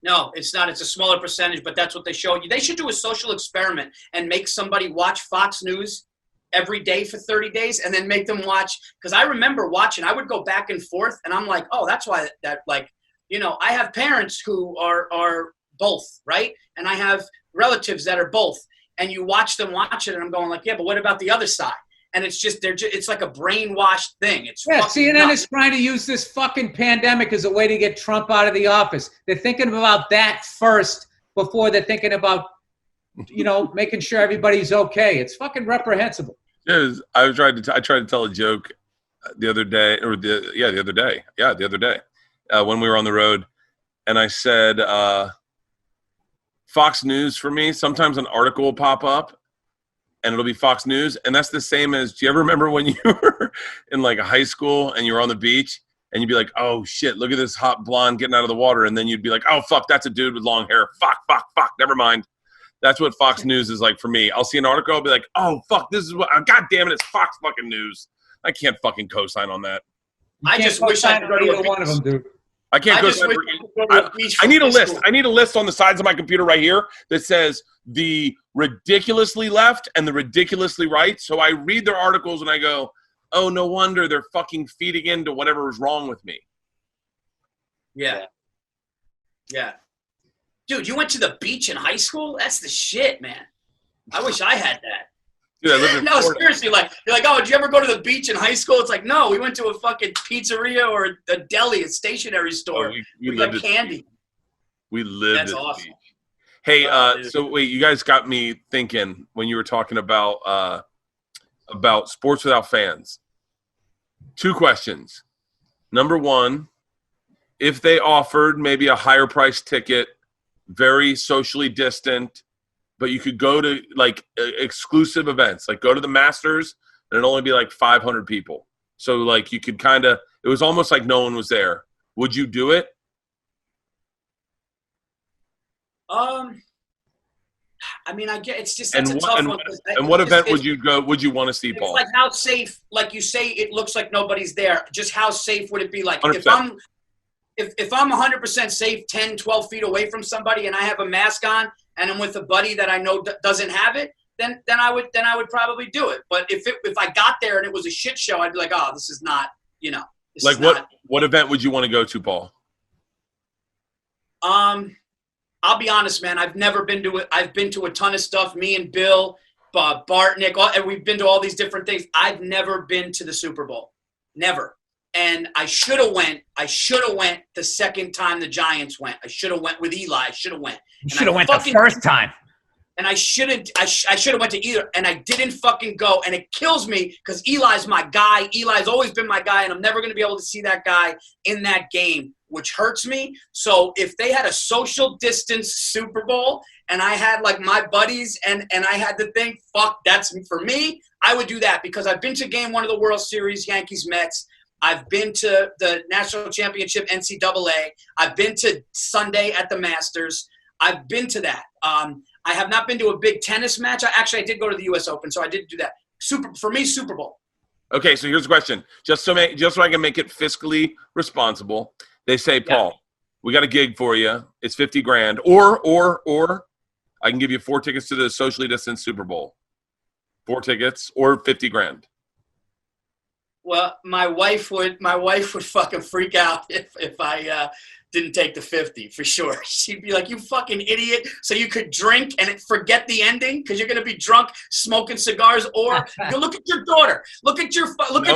No, it's not. It's a smaller percentage, but that's what they show you. They should do a social experiment and make somebody watch Fox News every day for 30 days and then make them watch. Because I remember watching, I would go back and forth, and I'm like, oh, that's why that, like, you know, I have parents who are both, right? And I have relatives that are both. And you watch them watch it, and I'm going like, yeah, but what about the other side? And it's just, it's like a brainwashed thing. It's CNN nuts. is trying to use this fucking pandemic as a way to get Trump out of the office. They're thinking about that first before they're thinking about, you know, making sure everybody's okay. It's fucking reprehensible. I tried to tell a joke the other day, when we were on the road, and I said, Fox News for me, sometimes an article will pop up and it'll be Fox News. And that's the same as, do you ever remember when you were in like a high school and you were on the beach and you'd be like, oh shit, look at this hot blonde getting out of the water. And then you'd be like, oh fuck, that's a dude with long hair. Fuck, never mind. That's what Fox News is like for me. I'll see an article, I'll be like, oh fuck, this is what, god damn it, it's Fox fucking News. I can't fucking co-sign on that. I just wish I could go to either one of them, dude. I can't I need a list. I need a list on the sides of my computer right here that says the ridiculously left and the ridiculously right. So I read their articles and I go, oh, no wonder they're fucking feeding into whatever is wrong with me. Yeah. Dude, you went to the beach in high school? That's the shit, man. I wish I had that. Dude, I live in no, Florida. seriously, like, you're like, oh, did you ever go to the beach in high school? It's like, no, we went to a fucking pizzeria or a deli, a stationery store. We got candy. We lived That's at awesome. the beach. Hey, so wait, you guys got me thinking when you were talking about sports without fans. 2 questions. Number 1, if they offered maybe a higher price ticket, very socially distant, but you could go to like exclusive events, like go to the Masters and it'd only be like 500 people. So like you could it was almost like no one was there. Would you do it? I mean, I get it's just And that's a tough one. And what event would you go? Would you want to see, It's Paul? like how safe, like you say, it looks like nobody's there. Just how safe would it be? Like 100%. if I'm 100% safe 10, 12 feet away from somebody and I have a mask on and I'm with a buddy that I know doesn't have it, then I would probably do it. But if I got there and it was a shit show, I'd be like, oh, this is not, this Like is not. what event would you want to go to, Paul? I'll be honest, man. I've never been to it. I've been to a ton of stuff. Me and Bill, Bart, Nick, and we've been to all these different things. I've never been to the Super Bowl. Never. And I should have went. The second time the Giants went. I should have went with Eli. I should have went. You should have went the first time. And I shouldn't. I should have went to either. And I didn't fucking go. And it kills me because Eli's my guy. Eli's always been my guy, and I'm never going to be able to see that guy in that game, which hurts me. So if they had a social distance Super Bowl and I had like my buddies and I had to think, fuck, that's for me, I would do that because I've been to game 1 of the World Series, Yankees Mets. I've been to the National Championship NCAA. I've been to Sunday at the Masters. I've been to that. I have not been to a big tennis match. I did go to the U.S. Open, so I did do that. For me, Super Bowl. Okay, so here's the question. Just so I can make it fiscally responsible. They say, Paul, we got a gig for you. It's $50,000. Or I can give you 4 tickets to the socially distanced Super Bowl. 4 tickets or $50,000. Well, my wife would fucking freak out if I didn't take the 50 for sure. She'd be like, "You fucking idiot!" So you could drink and forget the ending because you're gonna be drunk, smoking cigars, or you look at your daughter, look at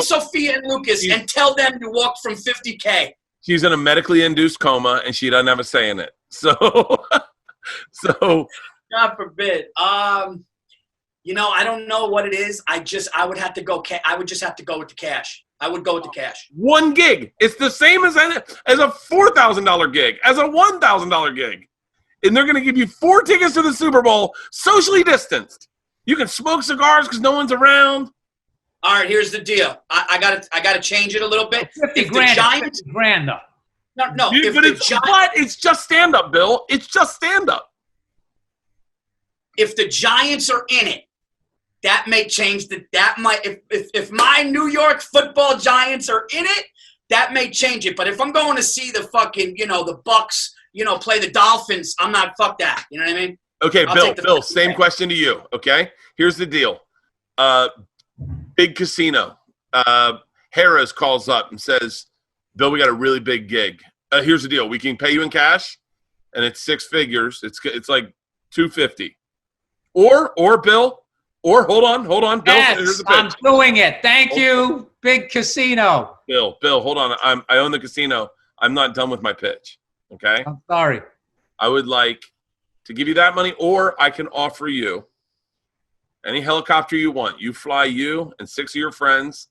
Sophia and Lucas, and tell them you walked from $50K. She's in a medically induced coma and she doesn't have a say in it. So God forbid. I don't know what it is. I would have to go. I would just have to go with the cash. I would go with the cash. 1 gig. It's the same as a $4,000 gig, as a $1,000 gig. And they're going to give you 4 tickets to the Super Bowl, socially distanced. You can smoke cigars because no one's around. All right, here's the deal. I got to change it a little bit. If the Giants, $50,000 though. No. Dude, but it's just stand-up, Bill. It's just stand-up. If the Giants are in it, that may change if my New York Football Giants are in it, that may change it. But if I'm going to see the fucking, the Bucks, play the Dolphins, I'm not, fuck that. You know what I mean? Okay, Bill, same question to you, okay? Here's the deal. Big casino. Harris calls up and says, Bill, we got a really big gig. Here's the deal. We can pay you in cash, and it's 6 figures. It's like $250. Or Bill, or hold on, Bill. Yes, I'm doing it. Thank you, big casino. Bill, hold on. I own the casino. I'm not done with my pitch. Okay. I'm sorry. I would like to give you that money, or I can offer you any helicopter you want. You fly you and 6 of your friends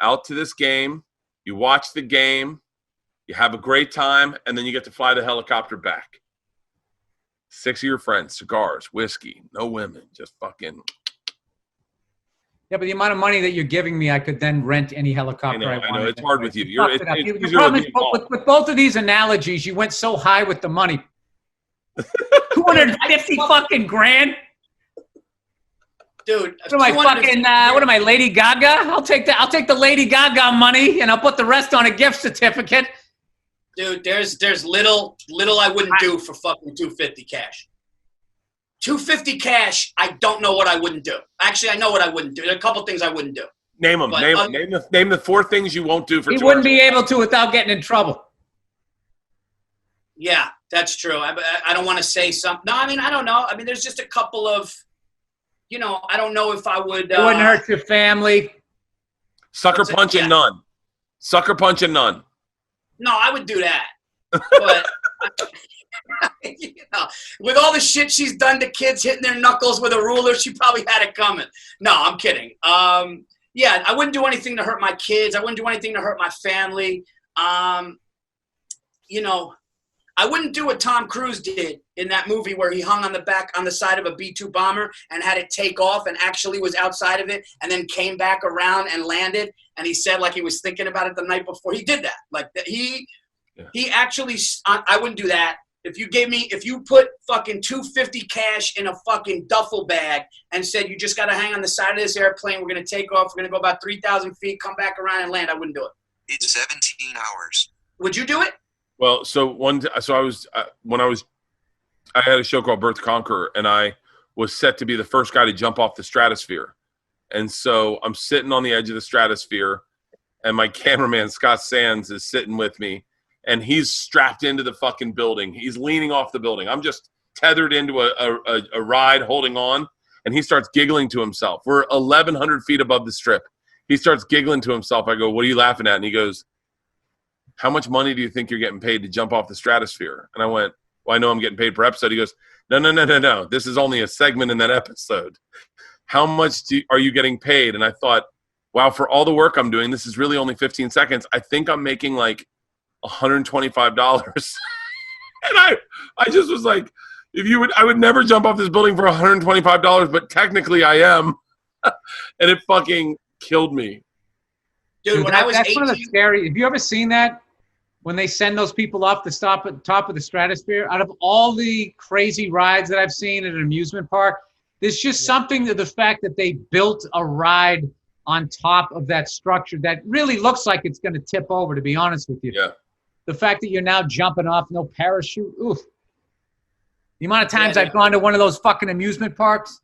out to this game. You watch the game. You have a great time, and then you get to fly the helicopter back. 6 of your friends, cigars, whiskey, no women, just fucking. Yeah, but the amount of money that you're giving me, I could then rent any helicopter I want. I know. It's hard with you. With both of these analogies, you went so high with the money. 250 fucking grand? Dude, what am I, Lady Gaga? I'll take the Lady Gaga money and I'll put the rest on a gift certificate. Dude, there's little I wouldn't do for fucking $250 cash. $250 cash, I don't know what I wouldn't do. Actually, I know what I wouldn't do. There are a couple things I wouldn't do. Name them. Name the 4 things you won't do for. He wouldn't be able to without getting in trouble. Yeah, that's true. I don't want to say something. No, I mean, I don't know. I mean, there's just a couple of, I don't know if I would. It wouldn't hurt your family. Sucker punch and none. Sucker punch and none. No, I would do that. But, with all the shit she's done to kids hitting their knuckles with a ruler, she probably had it coming. No, I'm kidding. Yeah, I wouldn't do anything to hurt my kids. I wouldn't do anything to hurt my family. I wouldn't do what Tom Cruise did in that movie where he hung on the side of a B-2 bomber and had it take off and actually was outside of it and then came back around and landed. And he said like he was thinking about it the night before. He did that. Like he actually, I wouldn't do that. if you put fucking $250 cash in a fucking duffel bag and said you just got to hang on the side of this airplane, we're going to take off, we're going to go about 3,000 feet, come back around and land, I wouldn't do it. It's 17 hours. Would you do it? Well, I had a show called Bert the Conqueror, and I was set to be the first guy to jump off the stratosphere. And so I'm sitting on the edge of the stratosphere, and my cameraman, Scott Sands, is sitting with me, and he's strapped into the fucking building. He's leaning off the building. I'm just tethered into a ride holding on, and he starts giggling to himself. We're 1,100 feet above the strip. He starts giggling to himself. I go, "What are you laughing at?" And he goes, "How much money do you think you're getting paid to jump off the stratosphere?" And I went, "Well, I know I'm getting paid per episode." He goes, No. This is only a segment in that episode. How much are you getting paid? And I thought, wow, for all the work I'm doing, this is really only 15 seconds. I think I'm making like $125. And I just was like, I would never jump off this building for $125, but technically I am. And it fucking killed me. Dude, when I was 18. That's one of the scary. Have you ever seen that? When they send those people off to stop at the top of the stratosphere, out of all the crazy rides that I've seen at an amusement park, there's just something to the fact that they built a ride on top of that structure that really looks like it's going to tip over, to be honest with you. Yeah. The fact that you're now jumping off, no parachute, oof. The amount of times I've gone to one of those fucking amusement parks,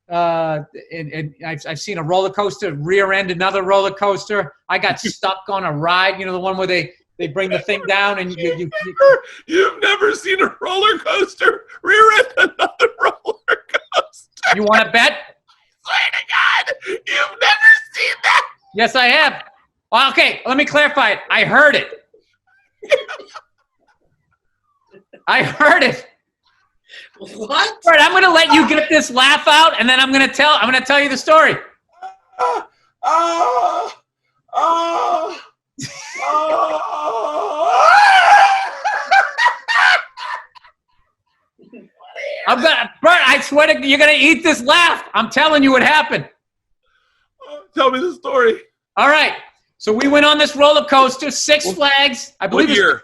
and I've seen a roller coaster rear end another roller coaster. I got stuck on a ride, the one where they bring the thing down and you've never seen a roller coaster rear end another roller coaster. You want to bet? I swear to God, you've never seen that. Yes, I have. Well, okay, let me clarify it. I heard it. I heard it. What? Bert, I'm going to let you get this laugh out, and then I'm going to tell you the story. Bert, I swear to you're gonna eat this laugh. I'm telling you what happened. Tell me the story. All right. So we went on this roller coaster, Six Flags. I believe what year?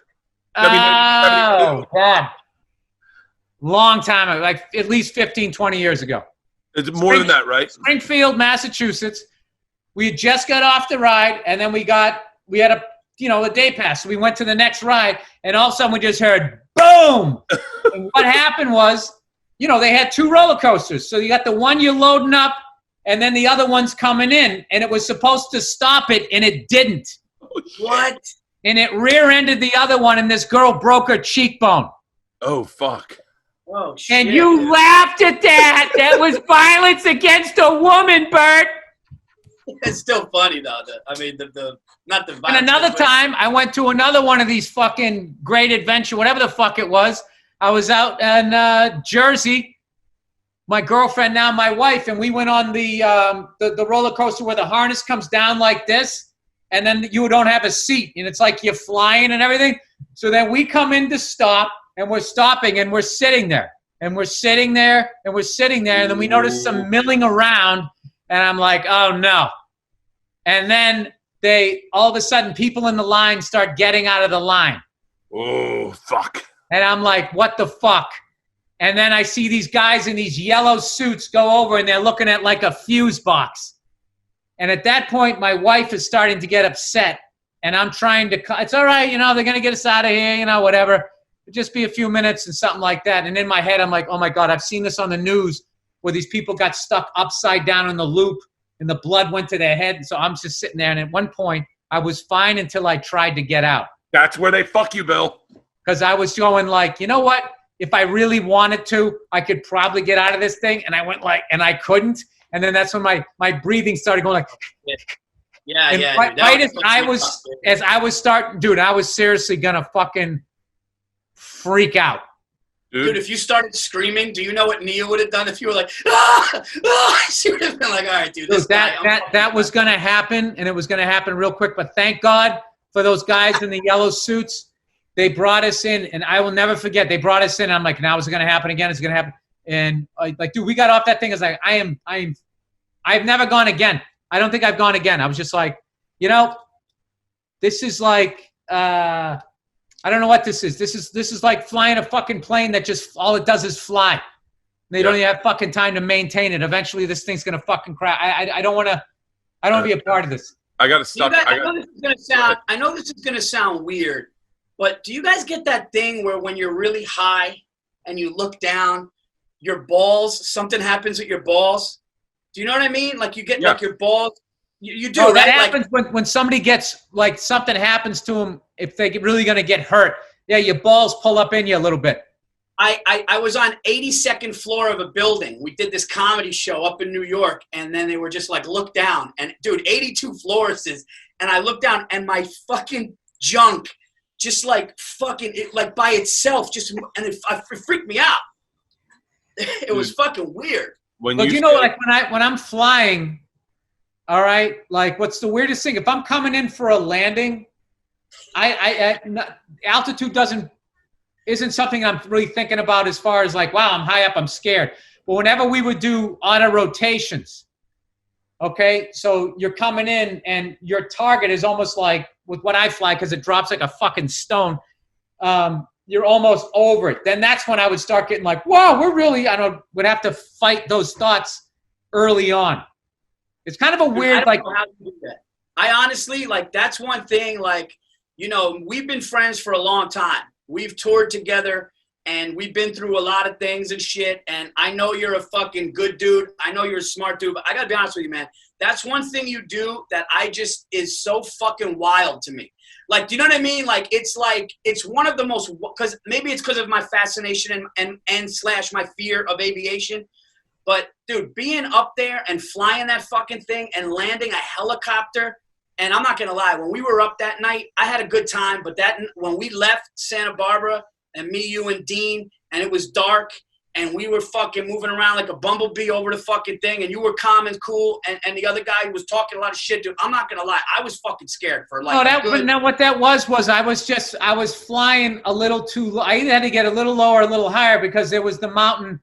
Oh, God. Long time ago, like at least 15, 20 years ago. It's more than that, right? Springfield, Massachusetts. We had just got off the ride, and then we had a day pass. So we went to the next ride, and all of a sudden we just heard boom. And what happened was, they had two roller coasters. So you got the one you're loading up, and then the other one's coming in, and it was supposed to stop it, and it didn't. What? And it rear-ended the other one, and this girl broke her cheekbone. Oh, fuck. Oh, shit. And you laughed at that. That was violence against a woman, Bert. It's still funny, though. Not the violence. And another time, I went to another one of these fucking Great Adventure, whatever the fuck it was. I was out in Jersey, my girlfriend, now my wife, and we went on the roller coaster where the harness comes down like this, and then you don't have a seat, and it's like you're flying and everything. So then we come in to stop, and we're stopping, and we're sitting there, and we're sitting there, and we're sitting there, and then we notice some milling around, and I'm like, oh, no. And then all of a sudden, people in the line start getting out of the line. Oh, fuck. And I'm like, what the fuck? And then I see these guys in these yellow suits go over, and they're looking at like a fuse box. And at that point, my wife is starting to get upset. And I'm trying to, it's all right, they're going to get us out of here, whatever. It'll just be a few minutes and something like that. And in my head, I'm like, oh my God, I've seen this on the news where these people got stuck upside down in the loop and the blood went to their head. And so I'm just sitting there. And at one point, I was fine until I tried to get out. That's where they fuck you, Bill. Because I was going like, you know what? If I really wanted to, I could probably get out of this thing. And I went and I couldn't. And then that's when my breathing started going like. Yeah. Right as I was starting, dude, I was seriously going to fucking freak out. Dude, if you started screaming, do you know what Nia would have done if you were like, ah! She would have been like, all right, dude, that was going to happen, and it was going to happen real quick. But thank God for those guys in the yellow suits. They brought us in, and I will never forget. They brought us in. And I'm like, now is it going to happen again? It's going to happen. And like, dude, we got off that thing. I was like, I've never gone again. I don't think I've gone again. I was just like, this is like, I I don't know what this is. This is like flying a fucking plane that just all it does is fly. They don't even have fucking time to maintain it. Eventually, this thing's gonna fucking crash. I don't want to. I don't want to be a part of this. I got to stuck. I know this is gonna sound. I know this is gonna sound weird, but do you guys get that thing where when you're really high and you look down, your balls, something happens with your balls? Do you know what I mean? Like you get like your balls. You do. Oh, that right? happens when somebody gets like something happens to them. If they're really gonna get hurt, yeah, your balls pull up in you a little bit. I was on 82nd floor of a building. We did this comedy show up in New York, and then they were just like, look down. And dude, 82 floors is, and I looked down, and my fucking junk just like fucking, it, like by itself, just, and it freaked me out. It was fucking weird. But you know, like when I'm flying, all right, like what's the weirdest thing? If I'm coming in for a landing, altitude isn't something I'm really thinking about as far as like, wow, I'm high up, I'm scared. But whenever we would do auto rotations, okay, so you're coming in and your target is almost like with what I fly, because it drops like a fucking stone, you're almost over it. Then that's when I would start getting like, whoa, would have to fight those thoughts early on. It's kind of a weird, I don't know how to do that. I honestly, like, that's one thing, like, you know, we've been friends for a long time. We've toured together, and we've been through a lot of things and shit, and I know you're a fucking good dude. I know you're a smart dude, but I gotta be honest with you, man. That's one thing you do that is so fucking wild to me. Like, do you know what I mean? Like, it's one of the most, because maybe it's because of my fascination and / my fear of aviation. But, dude, being up there and flying that fucking thing and landing a helicopter, and I'm not going to lie, when we were up that night, I had a good time. But when we left Santa Barbara, and me, you, and Dean, and it was dark, and we were fucking moving around like a bumblebee over the fucking thing, and you were calm and cool, and the other guy was talking a lot of shit, dude. I'm not going to lie. I was fucking scared for like what that was I was flying a little too low. I either had to get a little lower or a little higher because there was the mountain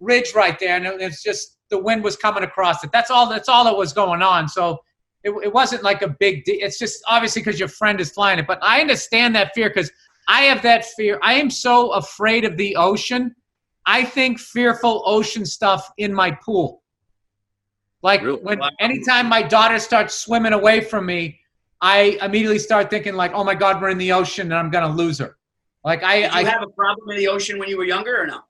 ridge right there, and it's just the wind was coming across it. That's all that was going on. So it wasn't like a big deal. It's just obviously because your friend is flying it. But I understand that fear because I have that fear. I am so afraid of the ocean. I think fearful ocean stuff in my pool. Like anytime my daughter starts swimming away from me, I immediately start thinking like, oh my God, we're in the ocean and I'm going to lose her. Like Did you have a problem in the ocean when you were younger or no?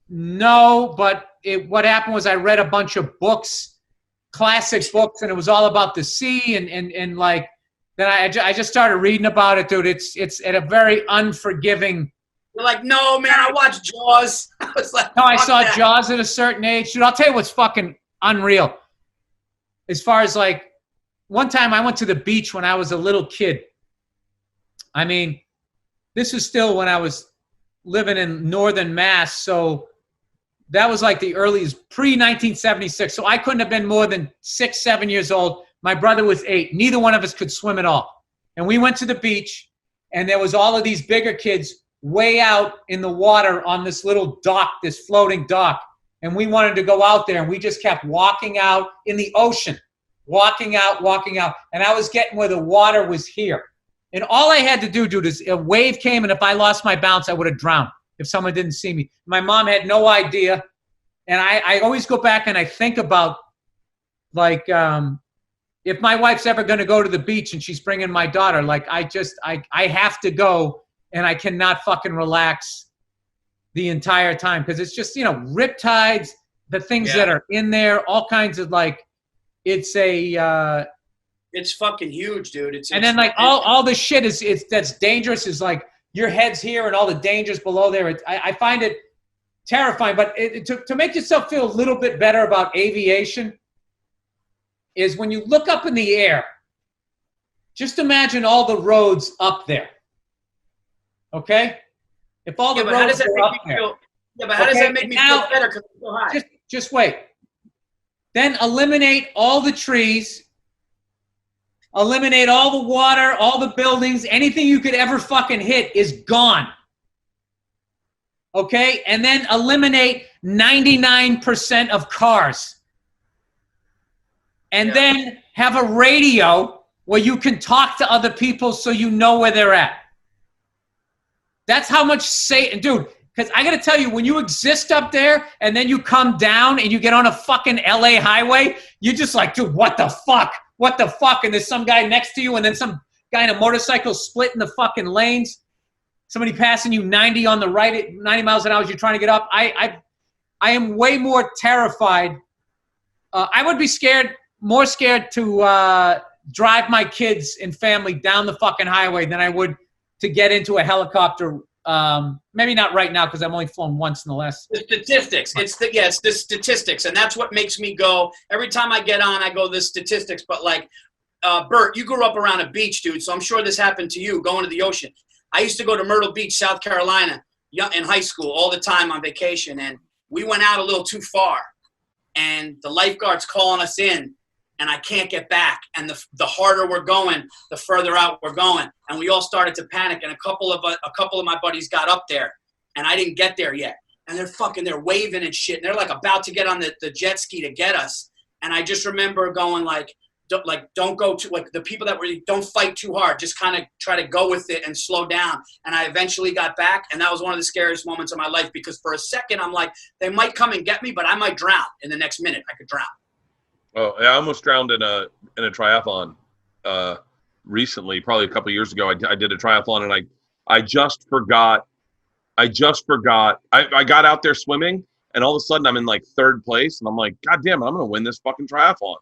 No, but what happened was I read a bunch of books, classic books, and it was all about the sea and like, then I just started reading about it, dude. It's at a very unforgiving. You're like, no, man, I watched Jaws. I was like, no, I saw Jaws at a certain age. Dude, I'll tell you what's fucking unreal. As far as like, one time I went to the beach when I was a little kid. I mean, this was still when I was living in northern Mass, so that was like the earliest, pre-1976. So I couldn't have been more than 6, 7 years old. My brother was 8. Neither one of us could swim at all. And we went to the beach, and there was all of these bigger kids way out in the water on this little dock, this floating dock. And we wanted to go out there, and we just kept walking out in the ocean, walking out. And I was getting where the water was here. And all I had to do, dude, is a wave came, and if I lost my balance, I would have drowned if someone didn't see me. My mom had no idea. And I always go back and I think about, like, if my wife's ever going to go to the beach and she's bringing my daughter, like, I have to go, and I cannot fucking relax the entire time because it's just, riptides, the things that are in there, all kinds of, like, it's fucking huge, dude. And then like all the shit that's dangerous is like your head's here and all the dangers below there. I find it terrifying. But to make yourself feel a little bit better about aviation is when you look up in the air, just imagine all the roads up there. Okay? If all the roads are up there. Yeah, but how does that make me feel better because it's so high? Just wait. Then eliminate all the trees. Eliminate all the water, all the buildings, anything you could ever fucking hit is gone. Okay? And then eliminate 99% of cars. And then have a radio where you can talk to other people so you know where they're at. That's how much dude, because I got to tell you, when you exist up there and then you come down and you get on a fucking LA highway, you're just like, dude, what the fuck? What the fuck? And there's some guy next to you and then some guy in a motorcycle splitting the fucking lanes. Somebody passing you 90 on the right at 90 miles an hour as you're trying to get up. I am way more terrified. I would be more scared to drive my kids and family down the fucking highway than I would to get into a helicopter. Maybe not right now because I've only flown once in the last. The statistics. It's the statistics, and that's what makes me go. Every time I get on, I go the statistics. But like, Bert, you grew up around a beach, dude, so I'm sure this happened to you going to the ocean. I used to go to Myrtle Beach, South Carolina, in high school all the time on vacation, and we went out a little too far, and the lifeguard's calling us in, and I can't get back. And the harder we're going, the further out we're going, and we all started to panic. And a couple of my buddies got up there, and I didn't get there yet. And they're waving and shit, and they're like about to get on the jet ski to get us. And I just remember going don't go to like the people that really don't fight too hard, just kind of try to go with it and slow down. And I eventually got back, and that was one of the scariest moments of my life because for a second I'm like, they might come and get me, but I might drown in the next minute. I could drown. Oh, yeah, I almost drowned in a triathlon recently, probably a couple of years ago. I did a triathlon, and I just forgot. I got out there swimming, and all of a sudden I'm in like third place, and I'm like, God damn it, I'm gonna win this fucking triathlon.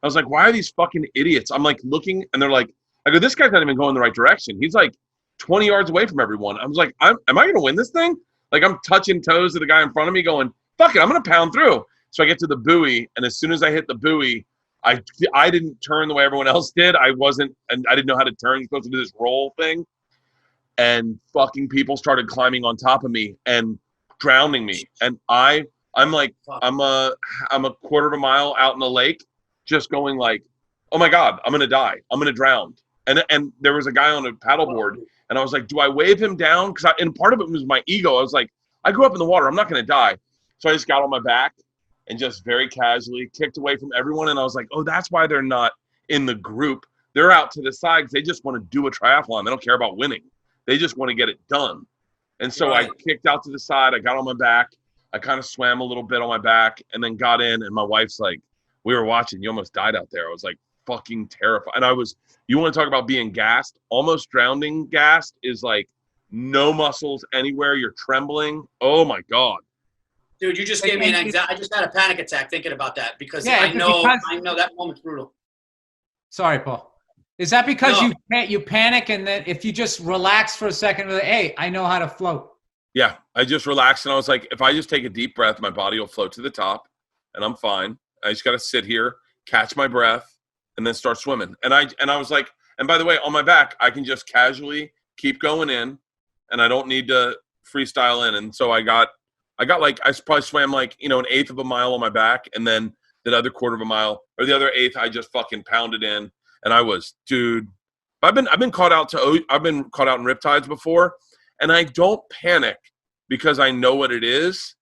I was like, why are these fucking idiots? I'm like looking, and they're like, I go, this guy's not even going the right direction. He's like 20 yards away from everyone. I was like, am I going to win this thing? Like I'm touching toes to the guy in front of me going, fuck it, I'm going to pound through. So I get to the buoy, and as soon as I hit the buoy, I didn't turn the way everyone else did. I didn't know how to turn. You're supposed to do this roll thing. And fucking people started climbing on top of me and drowning me. And I'm a quarter of a mile out in the lake, just going like, oh my God, I'm going to die. I'm going to drown. And there was a guy on a paddleboard, and I was like, do I wave him down? And part of it was my ego. I was like, I grew up in the water. I'm not going to die. So I just got on my back and just very casually kicked away from everyone. And I was like, oh, that's why they're not in the group. They're out to the side because they just want to do a triathlon. They don't care about winning. They just want to get it done. And so I kicked out to the side. I got on my back. I kind of swam a little bit on my back and then got in. And my wife's like, we were watching. You almost died out there. I was like fucking terrified. And you want to talk about being gassed? Almost drowning gassed is like no muscles anywhere. You're trembling. Oh my God. Dude, you just gave me an anxiety. I just had a panic attack thinking about that because I know that moment's brutal. Sorry, Paul. Is that because you panic and then if you just relax for a second, like, hey, I know how to float? Yeah, I just relaxed and I was like, if I just take a deep breath, my body will float to the top and I'm fine. I just got to sit here, catch my breath, and then start swimming. And I was like, and by the way, on my back, I can just casually keep going in and I don't need to freestyle in. And so I probably swam like, an eighth of a mile on my back. And then the other quarter of a mile or the other eighth, I just fucking pounded in. And I was, dude, I've been caught out in riptides before, and I don't panic because I know what it is.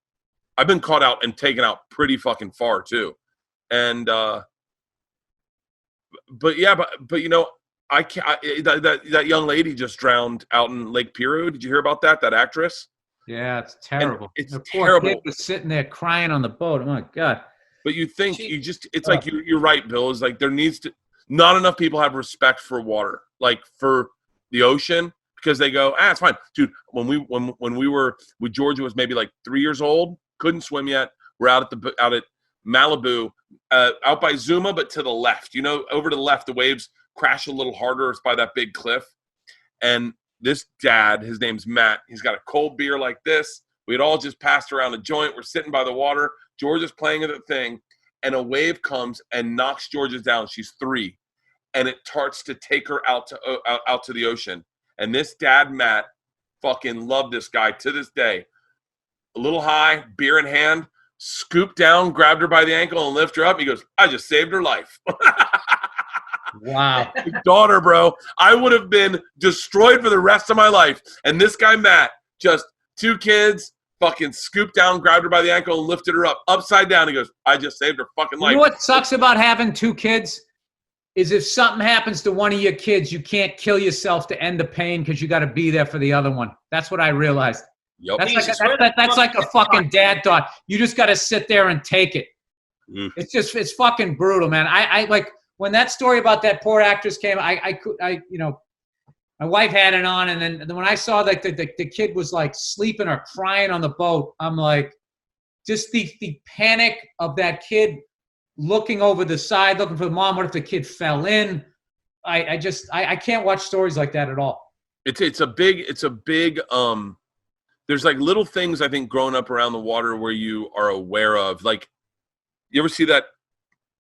I've been caught out and taken out pretty fucking far too. And, but I can't, that young lady just drowned out in Lake Piru. Did you hear about that? That actress? Yeah, it's terrible. And it's the terrible. Poor kid was sitting there crying on the boat. Oh my God. But you think like you're right, Bill. Is like there needs to, not enough people have respect for water, like for the ocean, because they go, it's fine. Dude, when we were with Georgia was maybe like 3 years old, couldn't swim yet. We're out at Malibu, out by Zuma, but to the left. Over to the left, the waves crash a little harder. It's by that big cliff. And this dad, his name's Matt, he's got a cold beer like this. We had all just passed around a joint. We're sitting by the water. Georgia's playing at the thing. And a wave comes and knocks Georgia down. She's 3. And it starts to take her out to the ocean. And this dad, Matt, fucking loved this guy to this day. A little high, beer in hand, scooped down, grabbed her by the ankle and lifted her up. He goes, I just saved her life. Wow. Daughter, bro. I would have been destroyed for the rest of my life. And this guy, Matt, just 2 kids, fucking scooped down, grabbed her by the ankle and lifted her up upside down. He goes, I just saved her fucking life. You know what sucks about having 2 kids? is if something happens to one of your kids, you can't kill yourself to end the pain because you got to be there for the other one. That's what I realized. Yep. That's like a fucking dad thought. You just got to sit there and take it. It's fucking brutal, man. I like when that story about that poor actress came, I my wife had it on, and then when I saw like the kid was like sleeping or crying on the boat, I'm like, just the panic of that kid looking over the side, looking for mom. What if the kid fell in? I can't watch stories like that at all. It's a big there's like little things I think growing up around the water where you are aware of. Like, you ever see that?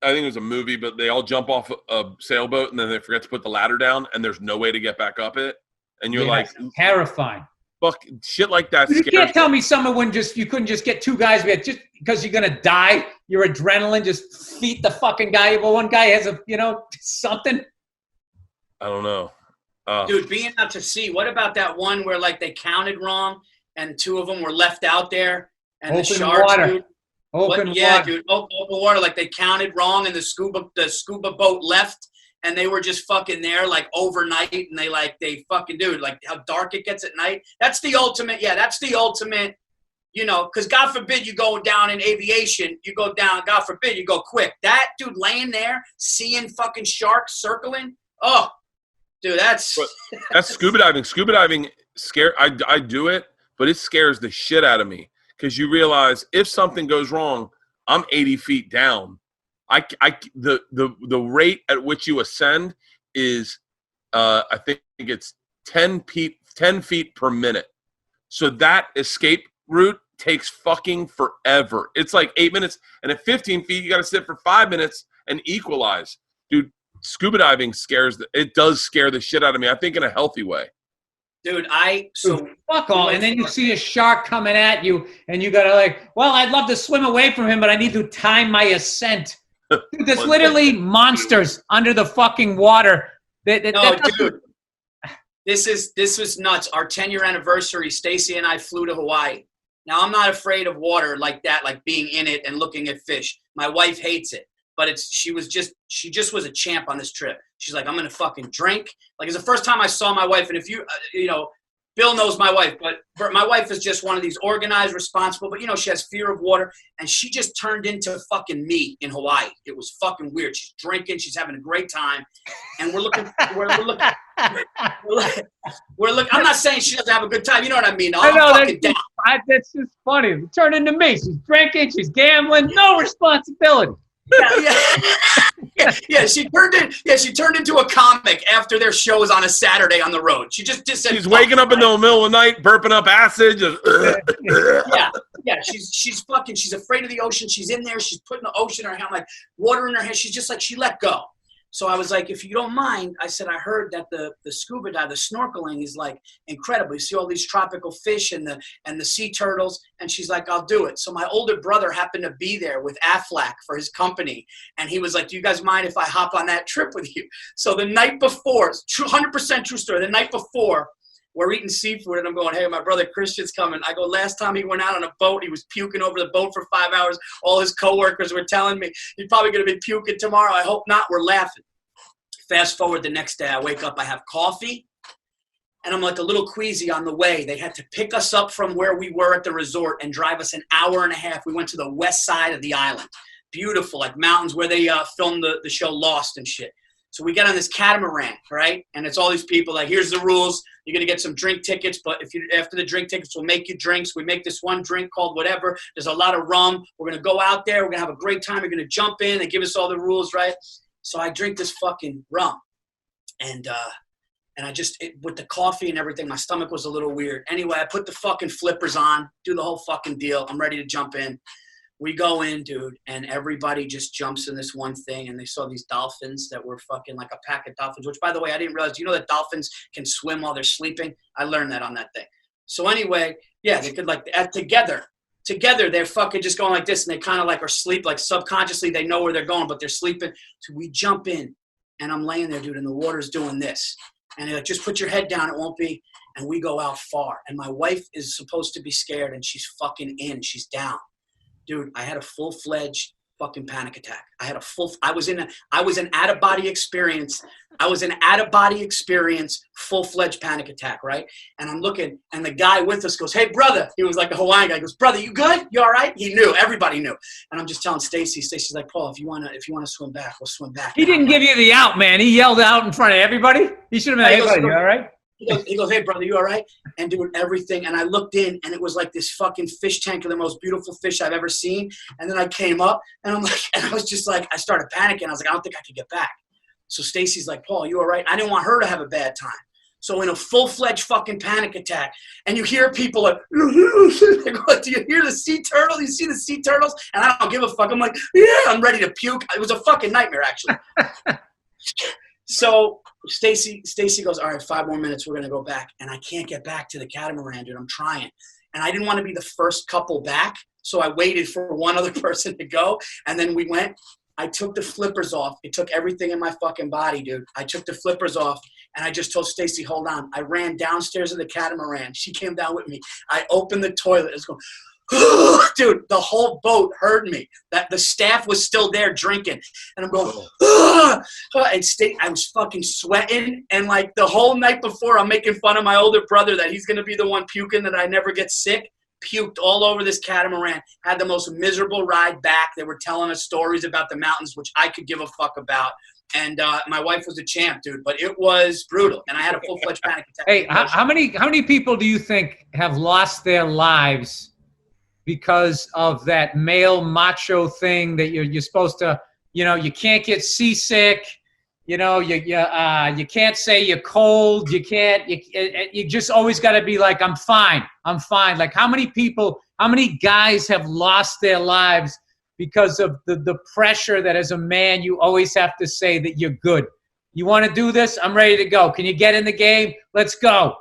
I think it was a movie, but they all jump off a sailboat and then they forget to put the ladder down, and there's no way to get back up it. And you're like, terrifying. Fuck, shit like that. You can't tell me you couldn't just get two guys, just because you're gonna die. Your adrenaline just feed the fucking guy. Well, one guy has something. I don't know. Dude, being out to sea. What about that one where like they counted wrong and two of them were left out there and open the sharks, water. dude. Open water. Like they counted wrong and the scuba boat left and they were just fucking there like overnight and they fucking dude, like how dark it gets at night. That's the ultimate. Yeah, that's the ultimate. Because God forbid you go down in aviation, you go down. God forbid you go quick. That dude laying there seeing fucking sharks circling. Oh, dude, that's scuba diving. Scuba diving scare. I do it, but it scares the shit out of me because you realize if something goes wrong, I'm 80 feet down. The rate at which you ascend is, I think it's 10 feet per minute. So that escape route takes fucking forever. It's like 8 minutes, and at 15 feet, you got to sit for 5 minutes and equalize. Dude, scuba diving does scare the shit out of me. I think in a healthy way. Dude, fuck all. And then you see a shark coming at you, and you gotta I'd love to swim away from him, but I need to time my ascent. Dude, there's literally monsters under the fucking water. Dude, this was nuts. Our 10-year anniversary, Stacy and I flew to Hawaii. Now I'm not afraid of water like that, like being in it and looking at fish. My wife hates it. But she just was a champ on this trip. She's like, I'm going to fucking drink. Like, it's the first time I saw my wife. And if Bill knows my wife, but my wife is just one of these organized, responsible, but she has fear of water. And she just turned into fucking me in Hawaii. It was fucking weird. She's drinking. She's having a great time. And we're looking. I'm not saying she doesn't have a good time. You know what I mean? I know, that's just funny. It turned into me. She's drinking. She's gambling. No responsibility. Yeah. She turned into a comic after their shows on a Saturday on the road. She just said she's waking up in the middle of the night, burping up acid. She's afraid of the ocean. She's in there. She's putting the ocean in her hand, like water in her hand. She's just like, she let go. So I was like, if you don't mind, I said, I heard that the scuba dive, the snorkeling is like incredible. You see all these tropical fish and the sea turtles. And she's like, I'll do it. So my older brother happened to be there with Aflac for his company. And he was like, do you guys mind if I hop on that trip with you? So the night before, 100% true story, the night before, we're eating seafood, and I'm going, hey, my brother Christian's coming. I go, last time he went out on a boat, he was puking over the boat for 5 hours. All his coworkers were telling me, he's probably going to be puking tomorrow. I hope not. We're laughing. Fast forward the next day, I wake up, I have coffee, and I'm like a little queasy on the way. They had to pick us up from where we were at the resort and drive us an hour and a half. We went to the west side of the island. Beautiful, like mountains where they filmed the show Lost and shit. So we get on this catamaran, right? And it's all these people like, here's the rules. You're going to get some drink tickets, but after the drink tickets, we'll make you drinks. We make this one drink called whatever. There's a lot of rum. We're going to go out there. We're going to have a great time. We're going to jump in. They give us all the rules, right? So I drink this fucking rum. And I just, with the coffee and everything, my stomach was a little weird. Anyway, I put the fucking flippers on, do the whole fucking deal. I'm ready to jump in. We go in, dude, and everybody just jumps in this one thing, and they saw these dolphins that were fucking like a pack of dolphins, which, by the way, I didn't realize. You know that dolphins can swim while they're sleeping? I learned that on that thing. So anyway, yeah, they could together they're fucking just going like this, and they kind of like are asleep, like subconsciously they know where they're going, but they're sleeping. So we jump in, and I'm laying there, dude, and the water's doing this. And they're like, just put your head down, it won't be. And we go out far. And my wife is supposed to be scared, and she's fucking in. She's down. Dude, I had a full-fledged fucking panic attack. I was an out of body experience. I was an out of body experience, full-fledged panic attack, right? And I'm looking, and the guy with us goes, "Hey, brother." He was like a Hawaiian guy. He goes, "Brother, you good? You all right?" He knew. Everybody knew. And I'm just telling Stacy. Stacy's like, "Paul, if you wanna swim back, we'll swim back." He didn't give you the out, man. He yelled out in front of everybody. He should have been, "Hey, buddy, you all right?" He goes, "Hey, brother, you all right?" And doing everything. And I looked in, and it was like this fucking fish tank of the most beautiful fish I've ever seen. And then I came up, and I'm like, and I was just like, I started panicking. I was like, I don't think I could get back. So Stacy's like, "Paul, you all right?" I didn't want her to have a bad time. So in a full-fledged fucking panic attack, and you hear people like, they go, "Do you hear the sea turtle? You see the sea turtles?" And I don't give a fuck. I'm like, "Yeah," I'm ready to puke. It was a fucking nightmare, actually. So Stacy goes, "All right, 5 more minutes. We're going to go back." And I can't get back to the catamaran, dude. I'm trying. And I didn't want to be the first couple back. So I waited for one other person to go. And then we went. I took the flippers off. It took everything in my fucking body, dude. I took the flippers off, and I just told Stacy, "Hold on." I ran downstairs of the catamaran. She came down with me. I opened the toilet. It's going, dude, the whole boat heard me. That the staff was still there drinking, and I'm going, and I was fucking sweating. And like the whole night before, I'm making fun of my older brother that he's gonna be the one puking that I never get sick. Puked all over this catamaran. Had the most miserable ride back. They were telling us stories about the mountains, which I could give a fuck about. And my wife was a champ, dude. But it was brutal, and I had a full-fledged panic attack. Hey, how many people do you think have lost their lives because of that male macho thing that you're supposed to, you can't get seasick, you can't say you're cold, you just always got to be like, I'm fine. Like how many guys have lost their lives because of the pressure that as a man you always have to say that you're good. You want to do this? I'm ready to go. Can you get in the game? Let's go.